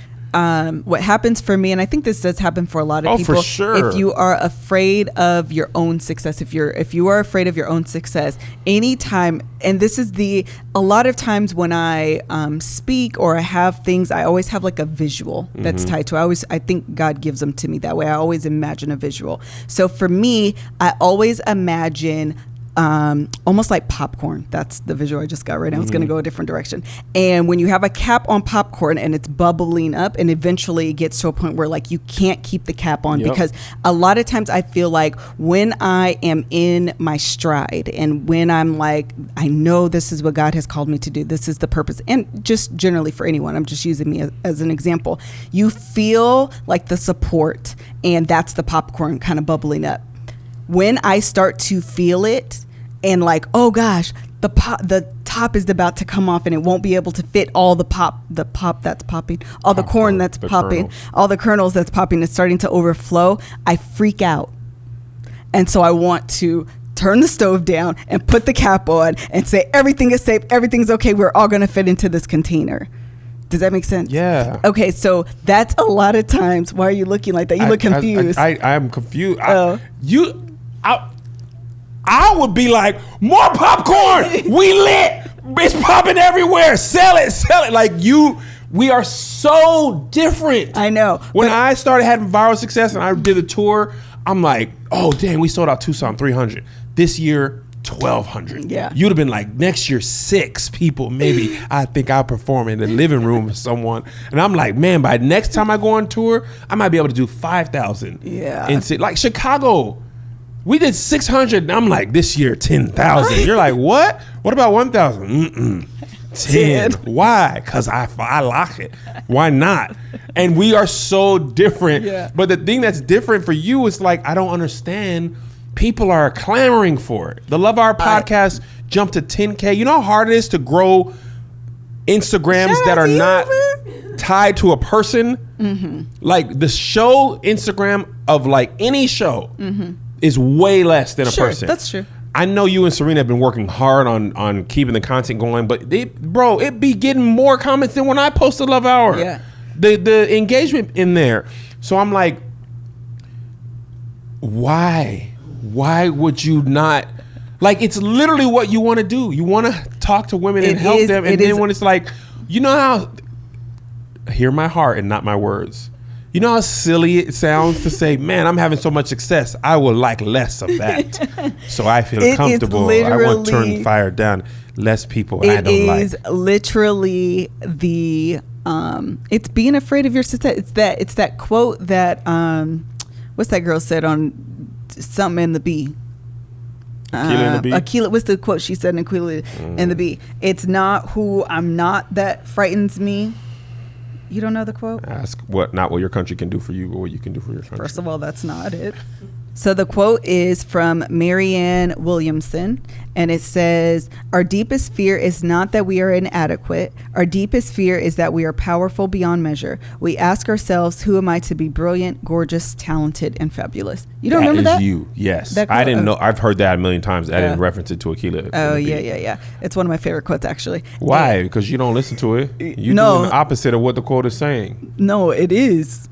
what happens for me, and I think this does happen for a lot of people. For sure. If you are afraid of your own success, if you are afraid of your own success, anytime, and this is a lot of times when I speak or I have things, I always have like a visual that's tied to it. I think God gives them to me that way. I always imagine a visual. So for me, I always imagine almost like popcorn. That's the visual I just got right now. It's going to go a different direction. And when you have a cap on popcorn and it's bubbling up, and eventually it gets to a point where like you can't keep the cap on, because a lot of times I feel like when I am in my stride and when I'm like, I know this is what God has called me to do, this is the purpose, and just generally for anyone, I'm just using me as an example, you feel like the support, and that's the popcorn kind of bubbling up. When I start to feel it, and like, oh gosh, the top is about to come off and it won't be able to fit all the pop that's popping, all the corn that's popping, all the kernels that's popping, is starting to overflow, I freak out. And so I want to turn the stove down and put the cap on and say, everything is safe, everything's okay, we're all going to fit into this container. Does that make sense? Yeah. Okay, so that's a lot of times. Why are you looking like that? You look confused. I'm confused. I would be like, more popcorn. We lit. It's popping everywhere. Sell it. Like we are so different. I know. When I started having viral success and I did a tour, I'm like, oh, dang, we sold out Tucson 300. This year, 1,200. Yeah. You'd have been like, next year, 6 people, maybe. I think I'll perform in the living room with someone. And I'm like, man, by next time I go on tour, I might be able to do 5,000. Yeah. Like Chicago. We did 600, and I'm like, this year, 10,000. You're like, what? What about 1,000? 10. Why? Because I like it. Why not? And we are so different. Yeah. But the thing that's different for you is like, I don't understand. People are clamoring for it. The LoveHour podcast jumped to 10K. You know how hard it is to grow Instagrams that are not tied to a person? Like the show Instagram of like any show is way less than a person. That's true. I know you and Serena have been working hard on keeping the content going, but it be getting more comments than when I posted LoveHour. Yeah. The engagement in there. So I'm like, why? Why would you not? Like, it's literally what you want to do. You want to talk to women and help them. And then when it's like, you know how, hear my heart and not my words. You know how silly it sounds to say, man, I'm having so much success, I would like less of that. So I feel comfortable. I want to turn fire down. Less people I don't like. It is literally it's being afraid of your success. It's that quote that, what's that girl said on something in the Bee? Aquila, what's the quote she said in Aquila and the Bee? It's not who I'm not that frightens me. You don't know the quote? Ask not what your country can do for you, but what you can do for your country. First of all, that's not it. So the quote is from Marianne Williamson, and it says, "Our deepest fear is not that we are inadequate. Our deepest fear is that we are powerful beyond measure. We ask ourselves, who am I to be brilliant, gorgeous, talented, and fabulous?" You don't remember that? That is you. Yes. I didn't know. I've heard that a million times. I didn't reference it to Akila. Oh, yeah. It's one of my favorite quotes, actually. Why? Because you don't listen to it. You're doing the opposite of what the quote is saying. No, it is.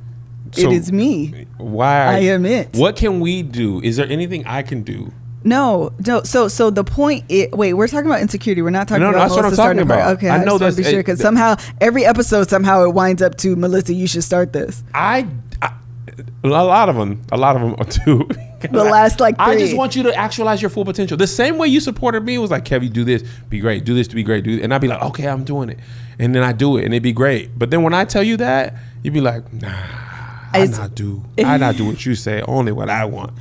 So it is me. Why? I am it. What can we do? Is there anything I can do? No. So the point is, wait, we're talking about insecurity. We're not talking about that's what I'm talking about. Okay, I know that's sure, because somehow every episode it winds up to Melissa. You should start this. A lot of them too. The last like 3. I just want you to actualize your full potential. The same way you supported me was like, Kevin, do this, be great. Do this to be great. Do, and I'd be like, okay, I'm doing it, and then I do it, and it'd be great. But then when I tell you that, you'd be like, nah. I not do what you say, only what I want.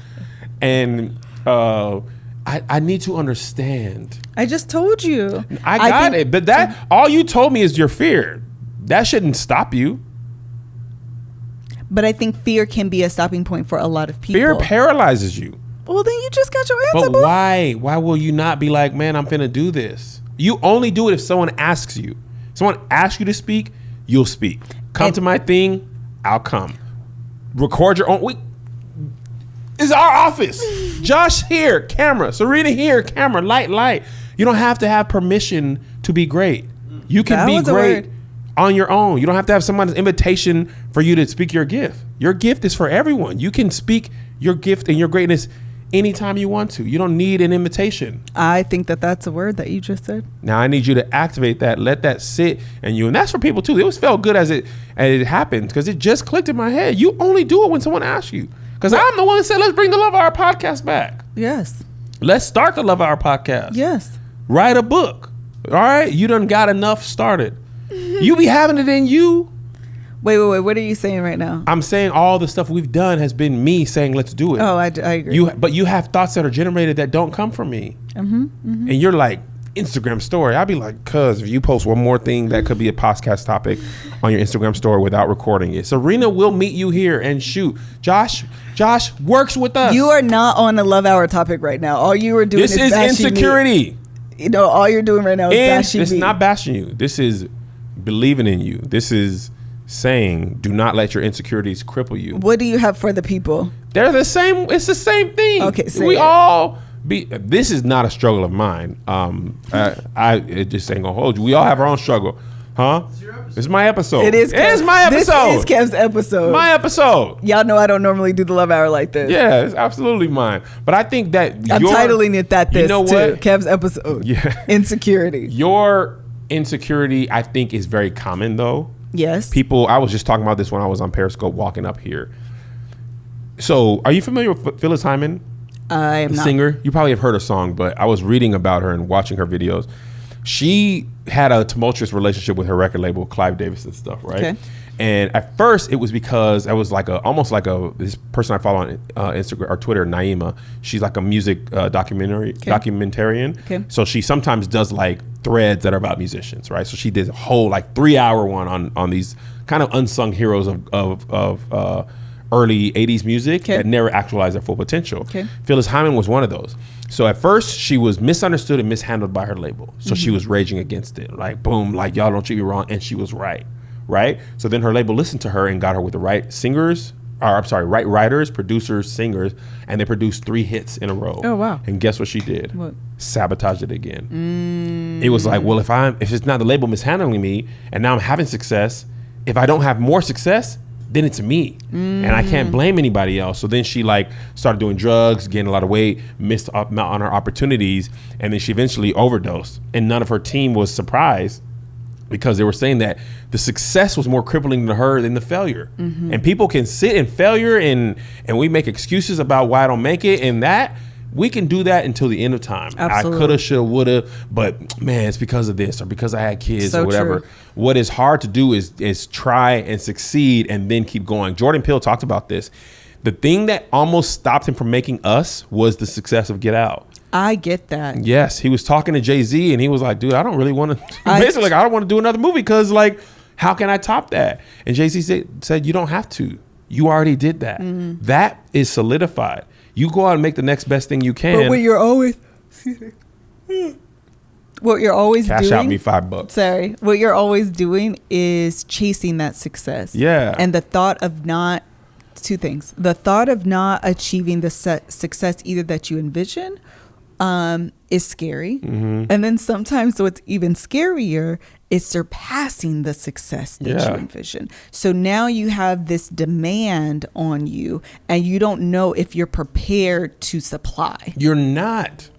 And I need to understand. I just told you. I got it. But that all you told me is your fear. That shouldn't stop you. But I think fear can be a stopping point for a lot of people. Fear paralyzes you. Well, then you just got your answer. But why? Why will you not be like, man, I'm finna do this? You only do it if someone asks you. Someone asks you to speak, you'll speak. Come to my thing, I'll come. Record your own. This is our office. Josh here, camera. Serena here, camera. Light. You don't have to have permission to be great. You can be great on your own. You don't have to have someone's invitation for you to speak your gift. Your gift is for everyone. You can speak your gift and your greatness anytime you want to. You don't need an invitation. I think that's a word that you just said. Now I need you to activate that, let that sit in you. And that's for people too. It was felt good as it happened because it just clicked in my head. You only do it when someone asks you. Because I'm the one that said, let's bring the LoveHour podcast back. Yes. Let's start the LoveHour podcast. Yes. Write a book. All right. You done got enough started. You be having it in you. Wait. What are you saying right now? I'm saying all the stuff we've done has been me saying, let's do it. Oh, I agree. But you have thoughts that are generated that don't come from me. And you're like, Instagram story. I'd be like, cuz if you post one more thing that could be a podcast topic on your Instagram story without recording it. Serena will meet you here and shoot. Josh works with us. You are not on a LoveHour topic right now. All you are doing is insecurity. Me. All you're doing right now is bashing it's me. Not bashing you. This is believing in you. This is saying, do not let your insecurities cripple you. What do you have for the people? They're the same. It's the same thing. Okay, this is not a struggle of mine. It just ain't gonna hold you. We all have our own struggle, huh? It's my episode. It is my episode. This is Kev's episode. My episode. Y'all know I don't normally do the LoveHour like this. Yeah, it's absolutely mine. But I think that I'm titling it that this. You know what? Kev's episode. Yeah. Insecurity. Your insecurity, I think, is very common though. Yes. People. I was just talking about this when I was on Periscope walking up here. So, are you familiar with Phyllis Hyman? I am not. Singer. You probably have heard her song, but I was reading about her and watching her videos. She had a tumultuous relationship with her record label, Clive Davis and stuff, right? Okay. And at first, it was because I was like this person I follow on Instagram or Twitter, Naima. She's like a music documentarian. Okay. So she sometimes does like threads that are about musicians, right? So she did a whole like 3-hour one on these kind of unsung heroes of early 80s music that never actualized their full potential. Okay. Phyllis Hyman was one of those. So at first she was misunderstood and mishandled by her label. So she was raging against it. Like, boom, like y'all don't treat me wrong. And she was right. So then her label listened to her and got her with the right right writers, producers, singers, and they produced 3 hits in a row. Oh, wow. And guess what she did? What? Sabotaged it again. It was like, well, if it's not the label mishandling me and now I'm having success, if I don't have more success, then it's me and I can't blame anybody else. So then she like started doing drugs, gaining a lot of weight, missed out on her opportunities, and then she eventually overdosed. And none of her team was surprised because they were saying that the success was more crippling to her than the failure. And people can sit in failure and we make excuses about why I don't make it, and that we can do that until the end of time. Absolutely. I coulda, shoulda, woulda, but man, it's because of this or because I had kids or whatever. True. What is hard to do is try and succeed and then keep going. Jordan Peele talked about this. The thing that almost stopped him from making Us was the success of Get Out. I get that. Yes, he was talking to Jay-Z and he was like, dude, I don't really want to, basically like, I don't want to do another movie because like, how can I top that? And Jay-Z said, you don't have to. You already did that. That is solidified. You go out and make the next best thing you can. But what you're always Cash doing, out me $5. Sorry. What you're always doing is chasing that success. Yeah. And the thought of not, two things. The thought of not achieving the success either that you envision is scary. Mm-hmm. And then sometimes what's even scarier is surpassing the success that you envision. So now you have this demand on you and you don't know if you're prepared to supply. You're not.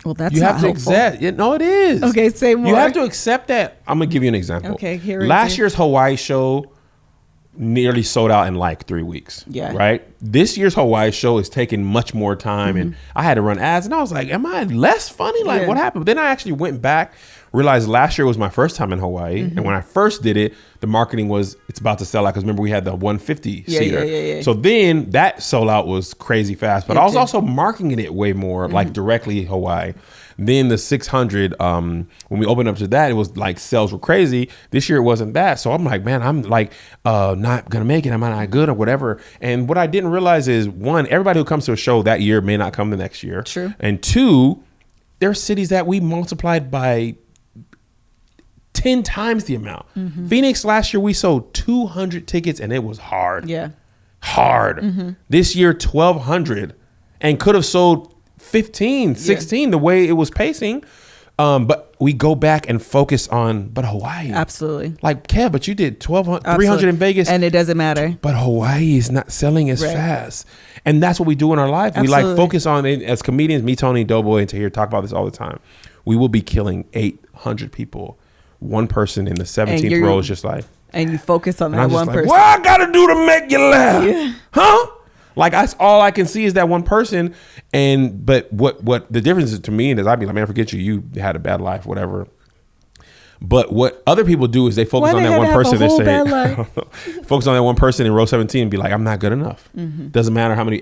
Well, that's you not have to accept. No, it is. Okay, say more. You have to accept that. I'm gonna give you an example. Okay, here. Last year's Hawaii show nearly sold out in like 3 weeks. Yeah. Right. This year's Hawaii show is taking much more time, and I had to run ads, and I was like, "Am I less funny? Like, what happened?" But then I actually went back, realized last year was my first time in Hawaii, and when I first did it, the marketing was it's about to sell out because remember we had the 150 seater. Yeah. So then that sold out was crazy fast, but I was also marketing it way more like directly Hawaii. Then the 600, when we opened up to that, it was like sales were crazy. This year it wasn't that. So I'm like, man, I'm like not gonna make it. Am I not good or whatever? And what I didn't realize is one, everybody who comes to a show that year may not come the next year. True. And two, there are cities that we multiplied by 10 times the amount. Phoenix last year we sold 200 tickets and it was hard. Yeah. Hard. This year 1,200 and could have sold 15, 16 the way it was pacing. But we go back and focus on Hawaii. Absolutely. Like, Kev, but you did 300 in Vegas. And it doesn't matter. But Hawaii is not selling as fast. And that's what we do in our life. Absolutely. We like focus on it as comedians, me, Tony, Doughboy, and Tahir talk about this all the time. We will be killing 800 people. One person in the 17th row is just like. And you focus on that one person. What I got to do to make you laugh? Yeah. Huh? Like that's all I can see is that one person, but what the difference is to me is I'd be like, man, forget you. You had a bad life, whatever. But what other people do is they focus on that one person. They say, focus on that one person in row 17 and be like, I'm not good enough. Doesn't matter how many.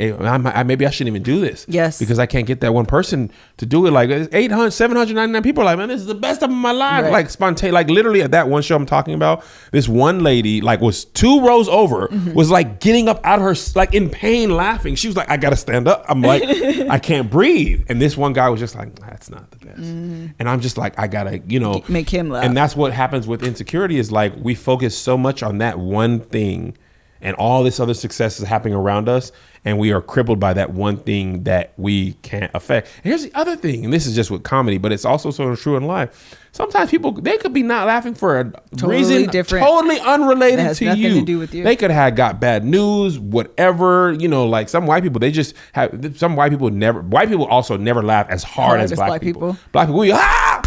Maybe I shouldn't even do this. Yes, because I can't get that one person to do it. Like 799 people are like, man, this is the best time of my life. Right. Like spontaneous. Like literally at that one show I'm talking about, this one lady like was 2 rows over, was like getting up out of her like in pain, laughing. She was like, I gotta stand up. I'm like, I can't breathe. And this one guy was just like, that's not the best. And I'm just like, I gotta, make him laugh. And that's what happens with insecurity is like we focus so much on that one thing and all this other success is happening around us and we are crippled by that one thing that we can't affect. And here's the other thing, and this is just with comedy, but it's also so true in life. Sometimes people, they could be not laughing for a reason different, totally unrelated to has nothing to do with you. They could have got bad news, whatever, like some white people, they just have, some white people also never laugh as hard as black people. Black people, we, oh,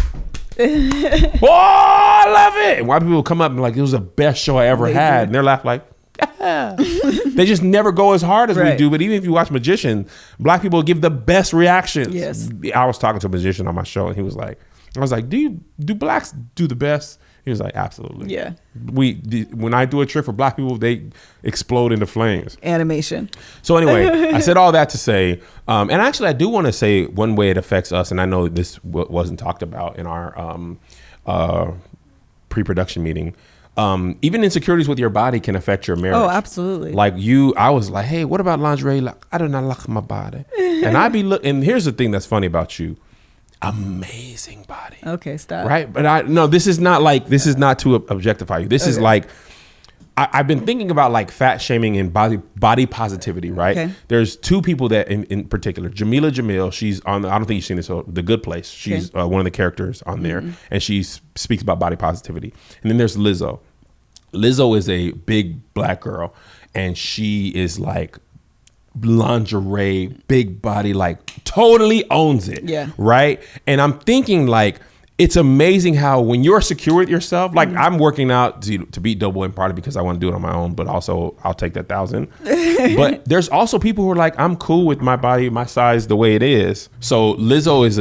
I love it. And white people come up and like, it was the best show I ever had. And they're laughing like, they just never go as hard as we do. But even if you watch Magician, black people give the best reactions. Yes. I was talking to a magician on my show and he was like, I was like, do blacks do the best? He was like, absolutely. Yeah. When I do a trick for black people, they explode into flames. Animation. So anyway, I said all that to say, and actually I do want to say one way it affects us, and I know this wasn't talked about in our pre-production meeting. Even insecurities with your body can affect your marriage. Oh, absolutely. Like I was like, hey, what about lingerie? Like, I do not like my body. And and here's the thing that's funny about you. Amazing body. Okay, stop. Right? But this is not to objectify you. This is like, I've been thinking about like fat shaming and body positivity, right? Okay. There's 2 people that in particular, Jamila Jamil, she's on, I don't think you've seen this, The Good Place. She's one of the characters on there and she speaks about body positivity. And then there's Lizzo. Lizzo is a big black girl and she is like lingerie, big body, like totally owns it. Yeah. Right. And I'm thinking like, it's amazing how when you're secure with yourself, like I'm working out to beat Doughboy in part because I want to do it on my own, but also I'll take that 1,000. But there's also people who are like, I'm cool with my body, my size, the way it is. So Lizzo is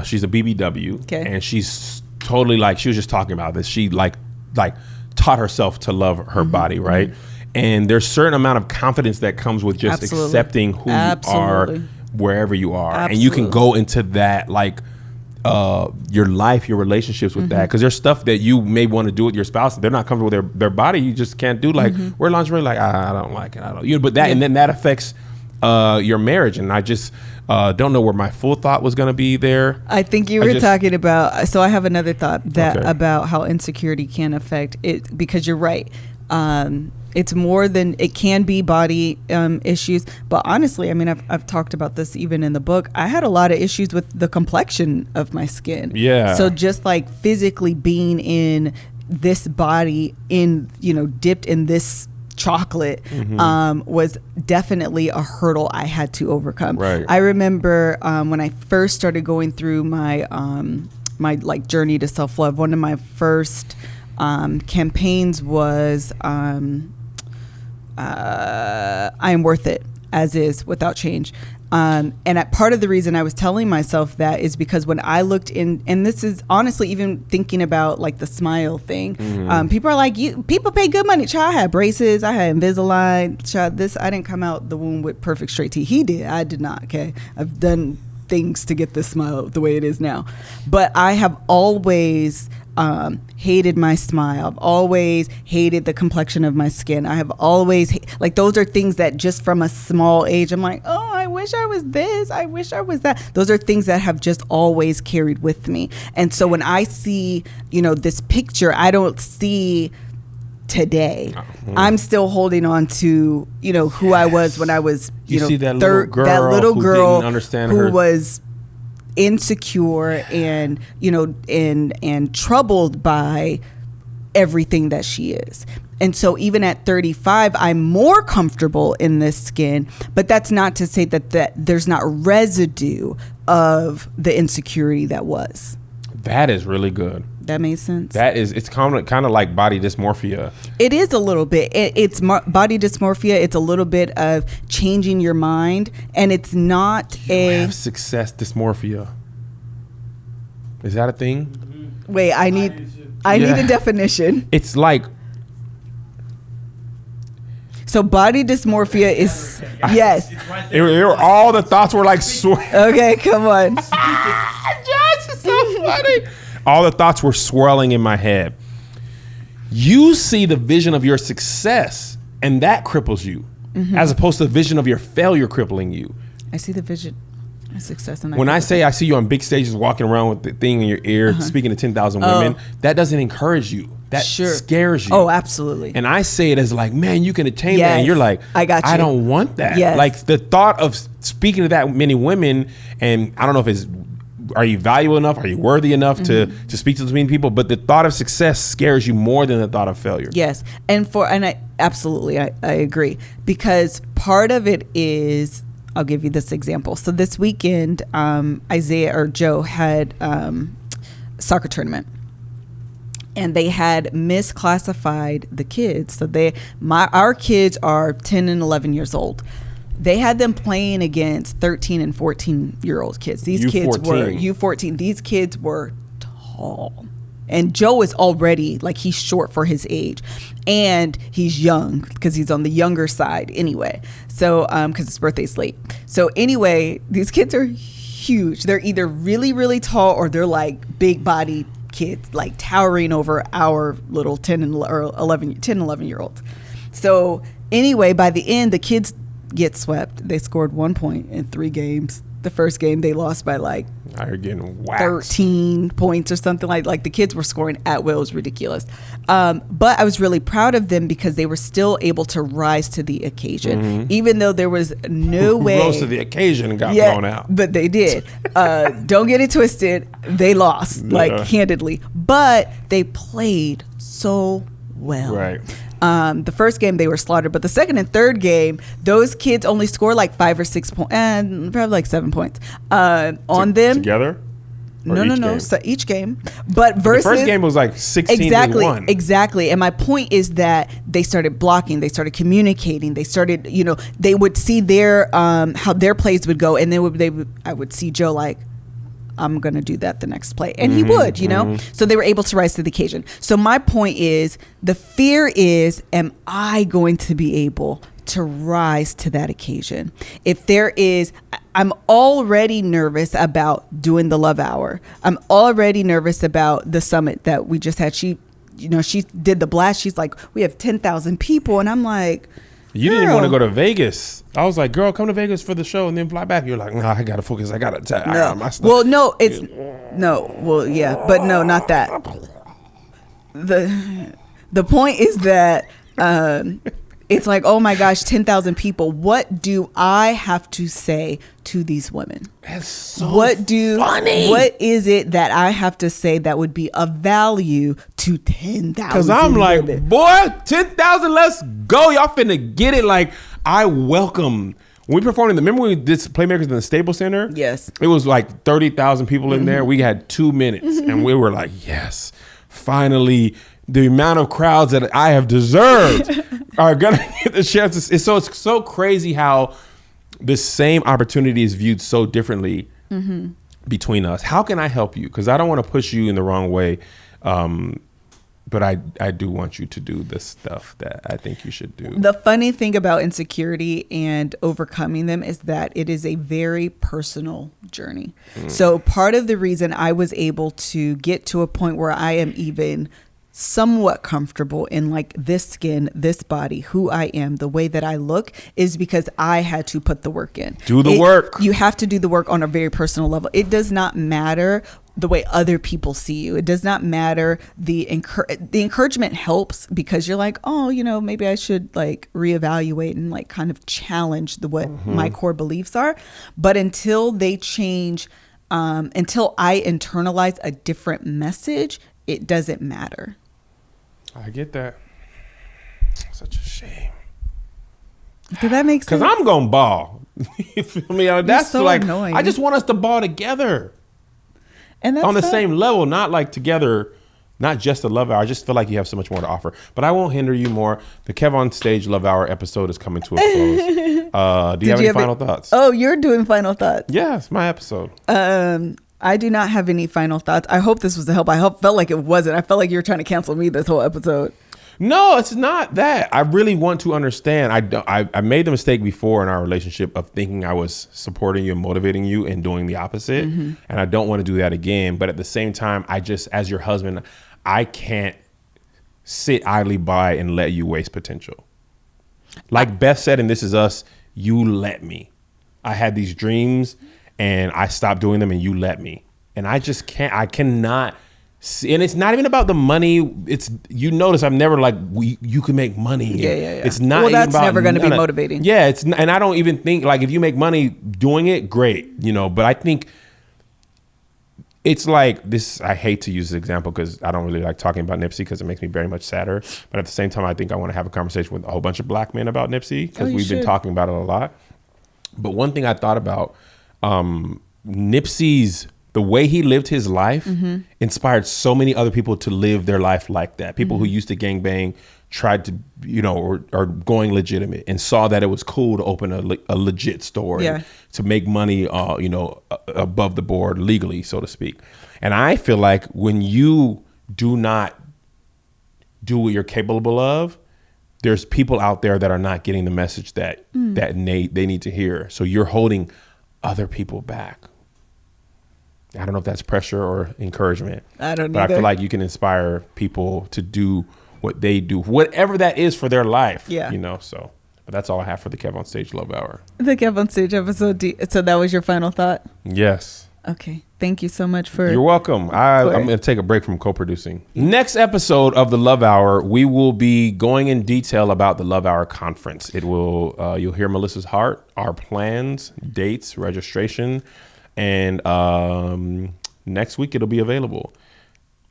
she's a BBW and she's totally like, she was just talking about this. She like taught herself to love her body. Right. And there's a certain amount of confidence that comes with just accepting who you are wherever you are. And you can go into that, like, your life, your relationships with that. Because there's stuff that you may want to do with your spouse. If they're not comfortable with their body, you just can't do. Like, wear lingerie. Like, I don't like it. I don't. But that, and then that affects your marriage. And I just don't know where my full thought was going to be there. I think you were talking about, so I have another thought about how insecurity can affect it, because you're right. It's more than, it can be body issues, but honestly, I mean, I've talked about this even in the book. I had a lot of issues with the complexion of my skin. Yeah. So just like physically being in this body, dipped in this chocolate, was definitely a hurdle I had to overcome. Right. I remember when I first started going through my my like journey to self-love, one of my first campaigns was I am worth it as is, without change. And part of the reason I was telling myself that is because when I looked in, and this is honestly even thinking about like the smile thing, people are like, people pay good money. Child, I had braces, I had Invisalign. Child, I didn't come out the womb with perfect straight teeth. He did, I did not. Okay, I've done things to get this smile the way it is now, but I have always hated my smile. I've always hated the complexion of my skin. I have always like, those are things that just from a small age, I'm like, oh, I wish I was this. I wish I was that. Those are things that have just always carried with me. And so when I see, this picture, I don't see today. I'm still holding on to, who I was when I was, see that little girl who didn't understand who was insecure and and troubled by everything that she is. And so even at 35, I'm more comfortable in this skin, but that's not to say that there's not residue of the insecurity that was. That is really good. That makes sense. It's kind of like body dysmorphia. It is a little bit. It's body dysmorphia. It's a little bit of changing your mind, and it's not you have success dysmorphia. Is that a thing? Wait, I need a definition. It's like, so body dysmorphia is yes. All the thoughts were like okay, come on. Josh is so funny. All the thoughts were swirling in my head. You see the vision of your success, and that cripples you, as opposed to the vision of your failure crippling you. I see the vision of success. And when I say I see you on big stages walking around with the thing in your ear, speaking to 10,000 women, that doesn't encourage you. That scares you. Oh, absolutely. And I say it as like, man, you can attain that. And you're like, I got you. I don't want that. Yes. Like the thought of speaking to that many women, and I don't know if it's, are you valuable enough? Are you worthy enough to speak to those many people? But the thought of success scares you more than the thought of failure. Yes. And I absolutely, I agree, because part of it is, I'll give you this example. So this weekend, Joe had soccer tournament, and they had misclassified the kids. So our kids are 10 and 11 years old. They had them playing against 13 and 14-year-old kids. These kids were U14. These kids were tall. And Joe is already, like, he's short for his age. And he's young because he's on the younger side anyway. So, because his birthday's late. So anyway, these kids are huge. They're either really, really tall, or they're like big body kids, like towering over our little 10 and 11-year-olds. So anyway, by the end, the kids get swept. They scored 1 point in 3 games. The first game they lost by like 13 points or something. Like the kids were scoring at will. It was ridiculous. But I was really proud of them because they were still able to rise to the occasion, even though there was no way. Rose to the occasion and got blown out. But they did. Don't get it twisted. They lost handedly, but they played so well. Right. The first game they were slaughtered, but the second and third game, those kids only scored like 5 or 6 points, and probably like 7 points on them together. No. So each game, but versus the first game was like 16-1. Exactly. And my point is that they started blocking, they started communicating, they started, they would see their how their plays would go, and I would see Joe like, I'm going to do that the next play. And he would, So they were able to rise to the occasion. So my point is, the fear is, am I going to be able to rise to that occasion? If there is, I'm already nervous about doing the LoveHour. I'm already nervous about the summit that we just had. She did the blast. She's like, we have 10,000 people. And I'm like, You didn't even want to go to Vegas. I was like, girl, come to Vegas for the show and then fly back. You're like, nah, I got to focus. I got to my stuff. Well, no, it's no. Well, yeah, but no, not that. The point is that it's like, oh my gosh, 10,000 people. What do I have to say to these women? That's so funny. What is it that I have to say that would be of value to 10,000? Because I'm like, boy, 10,000, let's go. Y'all finna get it. Like, I welcome. When we performed remember when we did Playmakers in the Staples Center? Yes. It was like 30,000 people in there. We had 2 minutes and we were like, yes, finally. The amount of crowds that I have deserved are gonna get the chances. It's so crazy how the same opportunity is viewed so differently between us. How can I help you? Because I don't want to push you in the wrong way, but I do want you to do the stuff that I think you should do. The funny thing about insecurity and overcoming them is that it is a very personal journey. So part of the reason I was able to get to a point where I am even somewhat comfortable in like this skin, this body, who I am, the way that I look, is because I had to put the work in. Do the work. You have to do the work on a very personal level. It does not matter the way other people see you. It does not matter. The encouragement helps because you're like, oh, you know, maybe I should like reevaluate and like kind of challenge what my core beliefs are. But until they change, until I internalize a different message, it doesn't matter. I get that. Such a shame. Did that make sense? Because I'm going to ball. You feel me? That's so like, annoying. I just want us to ball together. And that's on the same level, not like together, not just the Love Hour. I just feel like you have so much more to offer. But I won't hinder you more. The Kev on Stage Love Hour episode is coming to a close. Do you have any final thoughts? Oh, you're doing final thoughts. Yeah, it's my episode. I do not have any final thoughts. I hope this was a help. Felt like it wasn't. I felt like you were trying to cancel me this whole episode. No, it's not that. I really want to understand. I made the mistake before in our relationship of thinking I was supporting you and motivating you and doing the opposite. And I don't want to do that again. But at the same time, I just, as your husband, I can't sit idly by and let you waste potential. Like Beth said in This Is Us, you let me. I had these dreams and I stopped doing them and you let me. And I just can't, I cannot see. And it's not even about the money. It's, you notice I'm never like, you can make money. Yeah. It's not well, that's about never going to be motivating. Yeah. It's not, and I don't even think like if you make money doing it, great, you know, but I think it's like this. I hate to use this example because I don't really like talking about Nipsey because it makes me very much sadder. But at the same time, I think I want to have a conversation with a whole bunch of black men about Nipsey because we've been talking about it a lot. But one thing I thought about, Nipsey's, the way he lived his life inspired so many other people to live their life like that. People who used to gangbang tried to, you know, or going legitimate and saw that it was cool to open a legit store and to make money, you know, above the board legally, so to speak. And I feel like when you do not do what you're capable of, there's people out there that are not getting the message that that they need to hear. So you're holding other people back. I don't know if that's pressure or encouragement. I don't know. But I feel like you can inspire people to do what they do, whatever that is for their life. Yeah. You know, so. But that's all I have for the Kev on Stage Love Hour. The Kev on Stage episode. So that was your final thought? Yes. Okay. Thank you so much for... You're welcome. I'm going to take a break from co-producing. Next episode of the Love Hour, we will be going in detail about the Love Hour conference. It will, you'll hear Melissa's heart, our plans, dates, registration, and next week it'll be available.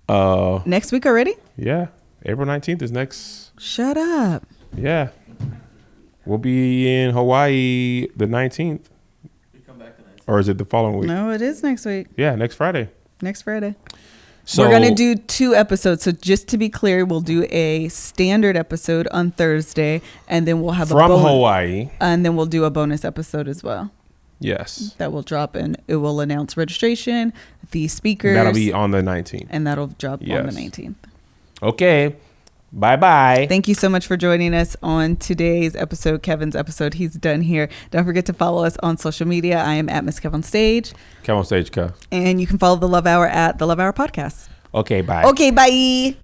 Next week already? Yeah. April 19th is next. Shut up. Yeah. We'll be in Hawaii the 19th. Or is it the following week? No, it is next week. Yeah, next Friday. Next Friday. So we're going to do 2 episodes. So just to be clear, we'll do a standard episode on Thursday, and then we'll have from Hawaii. And then we'll do a bonus episode as well. Yes. That will drop, and it will announce registration, the speakers. That'll be on the 19th. And that'll drop on the 19th. Okay. Bye-bye. Thank you so much for joining us on today's episode, Kevin's episode. He's done here. Don't forget to follow us on social media. I am at Miss Kev on Stage. Kev on Stage, Kev. And you can follow the Love Hour at the Love Hour Podcast. Okay, bye. Okay, bye.